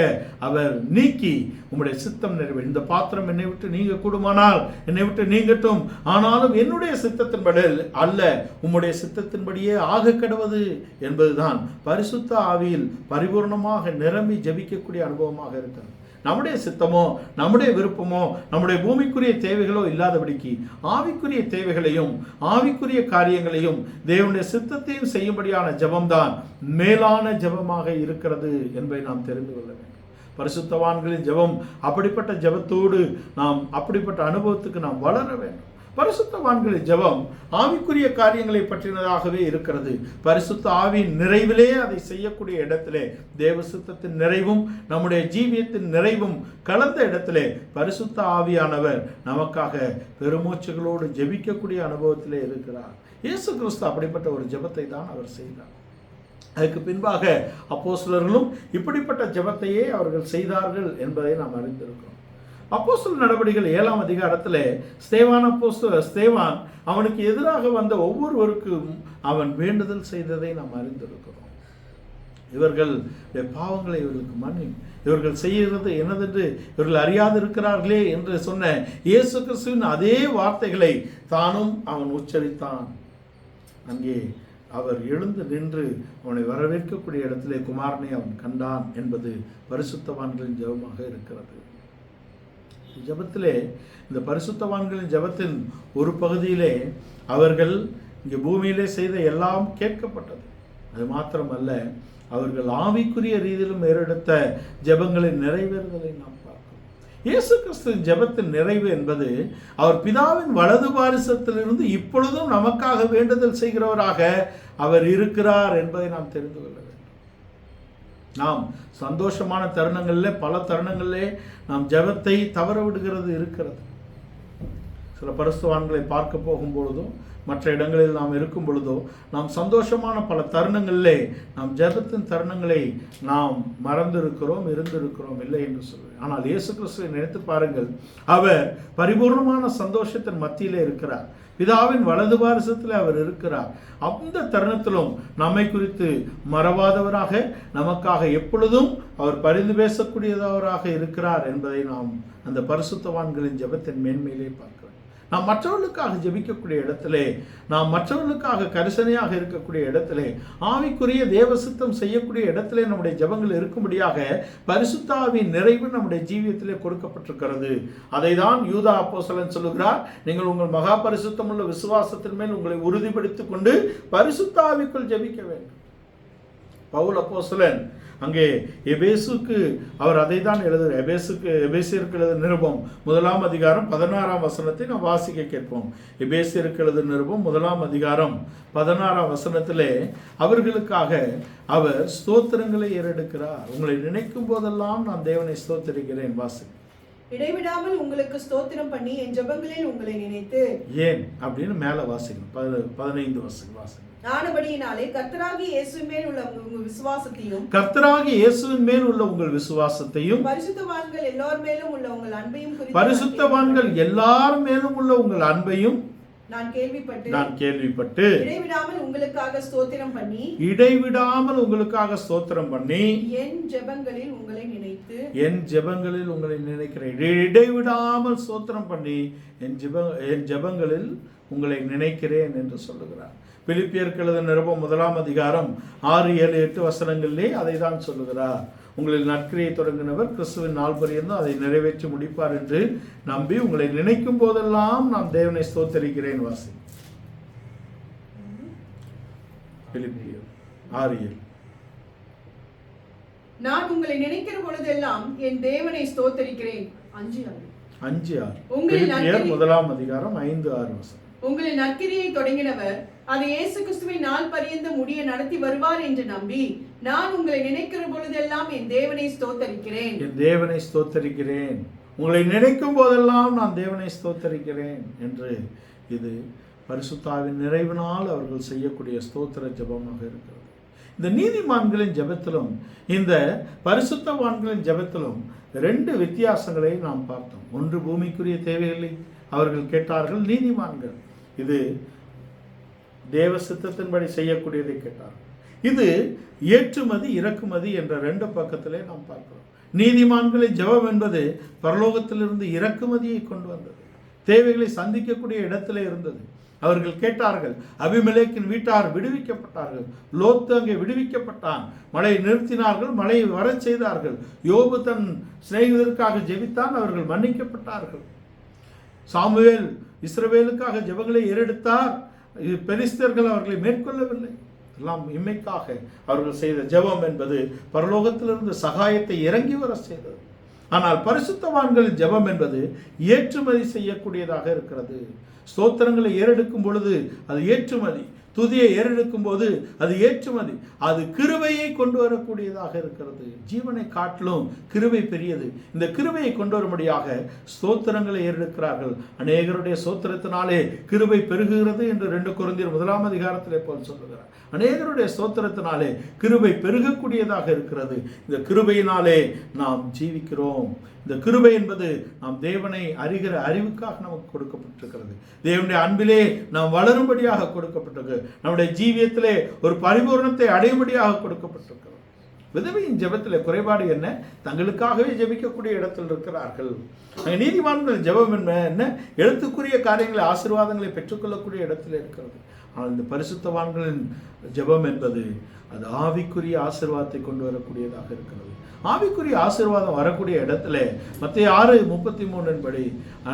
அவர் நீக்கி உம்முடைய சித்தம் நிறைவேறும், இந்த பாத்திரம் என்னை விட்டு நீங்க கூடுமானால் என்னை விட்டு நீங்கட்டும், ஆனாலும் என்னுடைய சித்தத்தின்படி அல்ல உம்முடைய சித்தத்தின்படியே ஆக கடவது என்பதுதான் பரிசுத்த ஆவியில் பரிபூர்ணமாக நிரம்பி ஜெபிக்கக்கூடிய அனுபவமாக இருக்கிறது. நம்முடைய சித்தமோ நம்முடைய விருப்பமோ நம்முடைய பூமிக்குரிய தேவைகளோ இல்லாதபடிக்கு ஆவிக்குரிய தேவைகளையும் ஆவிக்குரிய காரியங்களையும் தேவனுடைய சித்தத்தையும் செய்யும்படியான ஜெபம்தான் மேலான ஜெபமாக இருக்கிறது என்பதை நாம் தெரிந்து கொள்ள வேண்டும். பரிசுத்தவான்களின் ஜெபம் அப்படிப்பட்ட ஜெபத்தோடு நாம் அப்படிப்பட்ட அனுபவத்துக்கு நாம் வளர வேண்டும். பரிசுத்தவான்களின் ஜெபம் ஆவிக்குரிய காரியங்களை பற்றினதாகவே இருக்கிறது. பரிசுத்த ஆவியின் நிறைவிலே அதை செய்யக்கூடிய இடத்திலே தேவ சித்தத்தின் நிறைவும் நம்முடைய ஜீவியத்தின் நிறைவும் கலந்த இடத்திலே பரிசுத்த ஆவியானவர் நமக்காக பெருமூச்சுகளோடு ஜெபிக்கக்கூடிய அனுபவத்திலே இருக்கிறார். இயேசு கிறிஸ்து அப்படிப்பட்ட ஒரு ஜெபத்தை தான் அவர் செய்தார். அதுக்கு பின்பாக அப்போஸ்தலர்களும் இப்படிப்பட்ட ஜெபத்தையே அவர்கள் செய்தார்கள் என்பதை நாம் அறிந்திருக்கிறோம். அப்போஸ்தலர் நடவடிக்கைகள் 7ஆம் அதிகாரத்தில் ஸ்தேவான் அவனுக்கு எதிராக வந்த ஒவ்வொருவருக்கும் அவன் வேண்டுதல் செய்ததை நாம் அறிந்திருக்கிறோம். இவர்கள் பாவங்களை இவர்களுக்கு மன்னி, இவர்கள் செய்கிறது என்னதென்று இவர்கள் அறியாதிருக்கிறார்களே என்று சொன்ன இயேசு கிறிஸ்துவின் அதே வார்த்தைகளை தானும் அவன் உச்சரித்தான். அங்கே அவர் எழுந்து நின்று அவனை வரவேற்கக்கூடிய இடத்திலே குமாரனை அவன் கண்டான் என்பது பரிசுத்தவான்களின் ஜெபமாக இருக்கிறது. ஜெபத்திலே இந்த பரிசுத்தவான்களின் ஜெபத்தின் ஒரு பகுதியிலே அவர்கள் இங்கே பூமியிலே செய்த எல்லாம் கேட்கப்பட்டது. அது மாத்திரமல்ல, அவர்கள் ஆவிக்குரிய ரீதியிலும் ஏறெடுத்த ஜெபங்களின் நிறைவேறுதலை நாம் பார்க்கிறோம். இயேசு கிறிஸ்துவின் ஜெபத்தின் நிறைவு என்பது அவர் பிதாவின் வலது பாரிசத்திலிருந்து இப்பொழுதும் நமக்காக வேண்டுதல் செய்கிறவராக அவர் இருக்கிறார் என்பதை நாம் தெரிந்து கொள்ள வேண்டும். நாம் சந்தோஷமான தருணங்களில் பல தருணங்களிலே நாம் ஜெபத்தை தவற விடுகிறது இருக்கிறது. சில பரிசுத்தவான்களை பார்க்க போகும் பொழுதோ மற்ற இடங்களில் நாம் இருக்கும் பொழுதோ நாம் சந்தோஷமான பல தருணங்களிலே நாம் ஜெபத்தின் தருணங்களை நாம் மறந்திருக்கிறோம், இருந்திருக்கிறோம், இல்லை என்று சொல்லுவேன். ஆனால் இயேசு கிறிஸ்துவை நினைத்து பாருங்கள், அவர் பரிபூர்ணமான சந்தோஷத்தின் மத்தியிலே இருக்கிறார். பிதாவின் வலது பாரிசத்தில் அவர் இருக்கிறார். அந்த தருணத்திலும் நம்மை குறித்து மறவாதவராக, நமக்காக எப்பொழுதும் அவர் பரிந்து பேசக்கூடியவராக இருக்கிறார் என்பதை நாம் அந்த பரிசுத்தவான்களின் ஜெபத்தின் மேன்மையிலே பார்க்கிறோம். நாம் மற்றவர்களுக்காக ஜெபிக்கக்கூடிய இடத்திலே, நாம் மற்றவர்களுக்காக கரிசனையாக இருக்கக்கூடிய இடத்திலே, ஆவிக்குரிய தேவ சித்தம் செய்யக்கூடிய இடத்திலே நம்முடைய ஜெபங்கள் இருக்கும்படியாக பரிசுத்த ஆவியின் நிறைவு நம்முடைய ஜீவியத்திலே கொடுக்கப்பட்டிருக்கிறது. அதை தான் யூதா அப்போஸ்தலன் சொல்லுகிறார், நீங்கள் உங்கள் மகா பரிசுத்தம் உள்ள விசுவாசத்தின் மேல் உங்களை உறுதிப்படுத்திக் கொண்டு பரிசுத்த ஆவிக்குள் ஜெபிக்க வேண்டும். பவுல் அப்போஸ்தலன் அங்கே எபேசுக்கு அவர் அதை தான் எழுதுகிறார். எபேசியருக்கு எழுத நிருபம் 1ஆம் அதிகாரம் 16ஆம் வசனத்தை நாம் வாசிக்க கேட்போம். எபேசியருக்கு எழுத நிருபம் 1ஆம் அதிகாரம் 16ஆம் வசனத்திலே அவர்களுக்காக அவர் ஸ்தோத்திரங்களை ஏறெடுக்கிறார். உங்களை நினைக்கும் போதெல்லாம் நான் தேவனை ஸ்தோத்திரிக்கிறேன். வாசி.
இடைவிடாமல் உங்களுக்கு ஸ்தோத்திரம் பண்ணி என் ஜெபங்களில் உங்களை நினைத்து.
ஏன் அப்படின்னு மேல வாசிக்கணும். 15 வாசிக்கணும்.
ஆனபடியினாலே கர்த்தராகிய இயேசுவின் மேல் உள்ள உங்கள் விசுவாசத்தையும்,
கர்த்தராகிய இயேசுவின் மேல் உள்ள உங்கள் விசுவாசத்தையும்,
பரிசுத்தவான்கள் எல்லார் மேலும் உள்ள உங்கள் அன்பையும் குறித்து,
பரிசுத்தவான்கள் எல்லார் மேலும் உள்ள உங்கள் அன்பையும்
நான்
கேள்விப்பட்டு
இடைவிடாமல் உங்களுக்காக ஸ்தோத்திரம் பண்ணி என் ஜெபங்களில் உங்களை
நினைக்கிறேன். இடைவிடாமல் ஸ்தோத்திரம் பண்ணி என் ஜெபங்களில் உங்களை நினைக்கிறேன் என்று சொல்லுகிறார். பிலிப்பியருக்கு எழுதின நிருபம் 1ஆம் அதிகாரம் 6, 7, 8 வசனங்களிலே அதை தான் சொல்லுகிறார். உங்களில் நற்கிரியை தொடங்கினவர் கிறிஸ்துவின் நாள் பரியந்தம் அதை நிறைவேற்றி முடிப்பார் என்று நம்பி உங்களை நினைக்கும் போதெல்லாம் நான் தேவனை ஸ்தோத்தரிக்கிறேன். வாசி. பிலிப்பியர் 6:7.
நான் உங்களை நினைக்கிற பொழுதெல்லாம் என் தேவனை ஸ்தோத்தரிக்கிறேன்.
5:6. பிலிப்பியர் 1ஆம் அதிகாரம் 5-6 வசனம்.
உங்களின் நற்கிரியை தொடங்கினவர் அதை இயேசு கிறிஸ்துவின் நாள் பரியந்த முடிய நடத்தி வருவார் என்று நம்பி நான் உங்களை நினைக்கிற பொழுதெல்லாம் என் தேவனை ஸ்தோத்தரிக்கிறேன். உங்களை நினைக்கும் போதெல்லாம் நான் தேவனை ஸ்தோத்தரிக்கிறேன் என்று இது பரிசுத்தாவின் நிறைவினால் அவர்கள் செய்யக்கூடிய ஸ்தோத்திர ஜெபமாக இருக்கிறது. இந்த நீதிமான்களின் ஜெபத்திலும் இந்த பரிசுத்தவான்களின் ஜெபத்திலும் 2 வித்தியாசங்களை நாம் பார்த்தோம். ஒன்று, பூமிக்குரிய தேவைகளை அவர்கள் கேட்டார்கள். நீதிமான்கள் இது தேவ சித்தத்தின்படி செய்யக்கூடியதை கேட்டார்கள். இது ஏற்றுமதி இறக்குமதி என்ற 2 பக்கத்திலே நாம் பார்க்கிறோம். நீதிமான்களின் ஜெபம் என்பது பரலோகத்திலிருந்து இறக்குமதியை கொண்டு வந்தது. தேவைகளை சந்திக்கக்கூடிய இடத்திலே இருந்தது. அவர்கள் கேட்டார்கள். அபிமெலேக்கின் வீட்டார் விடுவிக்கப்பட்டார்கள். லோத்து அங்கே விடுவிக்கப்பட்டான். மழையை நிறுத்தினார்கள், மழையை வரச் செய்தார்கள். யோபு தன் சிநேகிதருக்காக ஜெபித்தான், அவர்கள் மன்னிக்கப்பட்டார்கள். சாமுவேல் இஸ்ரவேலுக்காக ஜெபங்களை ஏறெடுத்தார். பெலிஸ்தர்கள் அவர்களை மேற்கொள்ளவில்லை. எல்லாம் இம்மைக்காக அவர்கள் செய்த ஜெபம் என்பது பரலோகத்திலிருந்து சகாயத்தை இறங்கி வர செய்தது.
ஆனால் பரிசுத்தவான்களின் ஜெபம் என்பது ஏற்றுமதி செய்யக்கூடியதாக இருக்கிறது. ஸ்தோத்திரங்களை ஏறெடுக்கும் பொழுது அது ஏற்றுமதி, துதியை ஏறெடுக்கும் போது அது ஏற்றுமதி, அது கிருபையை கொண்டு வரக்கூடியதாக இருக்கிறது. ஜீவனை காட்டிலும் கிருபை பெரியது. இந்த கிருபையை கொண்டு வரும்படியாக ஸ்தோத்திரங்களை ஏறெடுக்கிறார்கள். அநேகருடைய ஸ்தோத்திரத்தினாலே கிருபை பெருகுகிறது என்று 2 கொரிந்தியர் 1 அதிகாரத்திலே போல் சொல்லுகிறார். அநேகருடைய ஸ்தோத்திரத்தினாலே கிருபை பெருகக்கூடியதாக இருக்கிறது. இந்த கிருபையினாலே நாம் ஜீவிக்கிறோம். இந்த கிருபை என்பது நாம் தேவனை அறிகிற அறிவுக்காக நமக்கு கொடுக்கப்பட்டிருக்கிறது. தேவனுடைய அன்பிலே நாம் வளரும்படியாக கொடுக்கப்பட்டிருக்கு. நம்முடைய ஜீவியத்திலே ஒரு பரிபூர்ணத்தை அடையும்படியாக கொடுக்கப்பட்டிருக்கிறது. விதவையின் ஜெபத்தில் குறைபாடு என்ன? தங்களுக்காகவே ஜெபிக்கக்கூடிய இடத்தில் இருக்கிறார்கள். நீதிமான்கள் ஜெபம் என்ன? எழுத்துக்குரிய காரியங்களை, ஆசீர்வாதங்களை பெற்றுக்கொள்ளக்கூடிய இடத்தில் இருக்கிறது. ஆனால் இந்த பரிசுத்தவான்களின் ஜெபம் என்பது அது ஆவிக்குரிய ஆசீர்வாதத்தை கொண்டு வரக்கூடியதாக இருக்கிறது. ஆவிக்குரிய ஆசீர்வாதம் வரக்கூடிய இடத்துல மத்தேயு 6:33 படி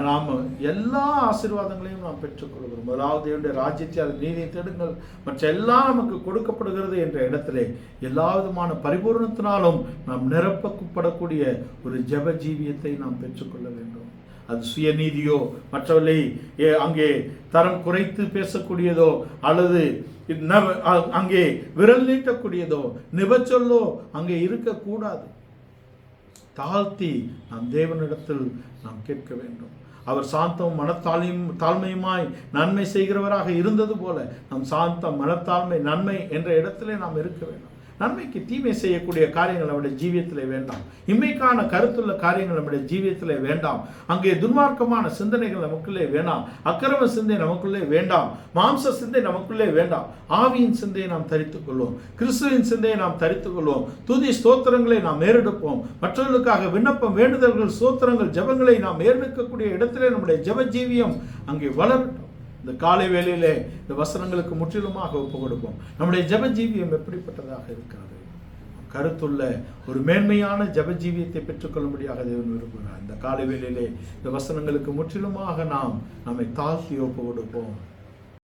நாம் எல்லா ஆசீர்வாதங்களையும் நாம் பெற்றுக்கொள்கிறோம். முதலாவது தேவனுடைய ராஜ்யத்தை, அது நீதியை தேடுங்கள், மற்ற எல்லாம் நமக்கு கொடுக்கப்படுகிறது என்ற இடத்துல எல்லா விதமான பரிபூர்ணத்தினாலும் நாம் நிரப்பப்படக்கூடிய ஒரு ஜெப ஜீவியத்தை நாம் பெற்றுக்கொள்ள வேண்டும். அது சுயநீதியோ, மற்றவர்களை அங்கே தரம் குறைத்து பேசக்கூடியதோ, அல்லது அங்கே விரல் நீட்டக்கூடியதோ, நிபச்சொல்லோ அங்கே இருக்கக்கூடாது. தாழ்த்தி நாம் தேவனிடத்தில் நாம் கேட்க வேண்டும். அவர் சாந்தம் தாழ்மையுமாய் நன்மை செய்கிறவராக இருந்தது போல நாம் சாந்தம், மனத்தாழ்மை, நன்மை என்ற இடத்திலே நாம் இருக்க வேண்டும். நன்மைக்கு தீமை செய்யக்கூடிய காரியங்கள் நம்முடைய ஜீவியத்திலே வேண்டாம். இம்மைக்கான கருத்துள்ள காரியங்கள் நம்முடைய ஜீவியத்திலே வேண்டாம். அங்கே துன்மார்க்கமான சிந்தனைகள் நமக்குள்ளே வேண்டாம். அக்கிரம சிந்தை நமக்குள்ளே வேண்டாம். மாம்ச சிந்தை நமக்குள்ளே வேண்டாம். ஆவியின் சிந்தையை நாம் தரித்துக் கொள்வோம். கிறிஸ்துவின் சிந்தையை நாம் தரித்துக் கொள்வோம். துதி ஸ்தோத்திரங்களை நாம் ஏறெடுப்போம். மற்றவர்களுக்காக விண்ணப்பம், வேண்டுதல்கள், ஸ்தோத்திரங்கள், ஜெபங்களை நாம் ஏறெடுக்கக்கூடிய இடத்திலே நம்முடைய ஜெப ஜீவியம் அங்கே வளரட்டும். இந்த காலை வேளையிலே இந்த வசனங்களுக்கு முற்றிலுமாக ஒப்பு கொடுப்போம். நம்முடைய ஜெப ஜீவியம் எப்படிப்பட்டதாக இருக்கிறது? கருத்துள்ள ஒரு மேன்மையான ஜெப ஜீவியத்தை பெற்றுக்கொள்ளும்படியாக தேவன் விரும்புகிறார். இந்த காலை வேளையிலே இந்த வசனங்களுக்கு முற்றிலுமாக நாம் நம்மை தாழ்த்தி ஒப்பு கொடுப்போம்.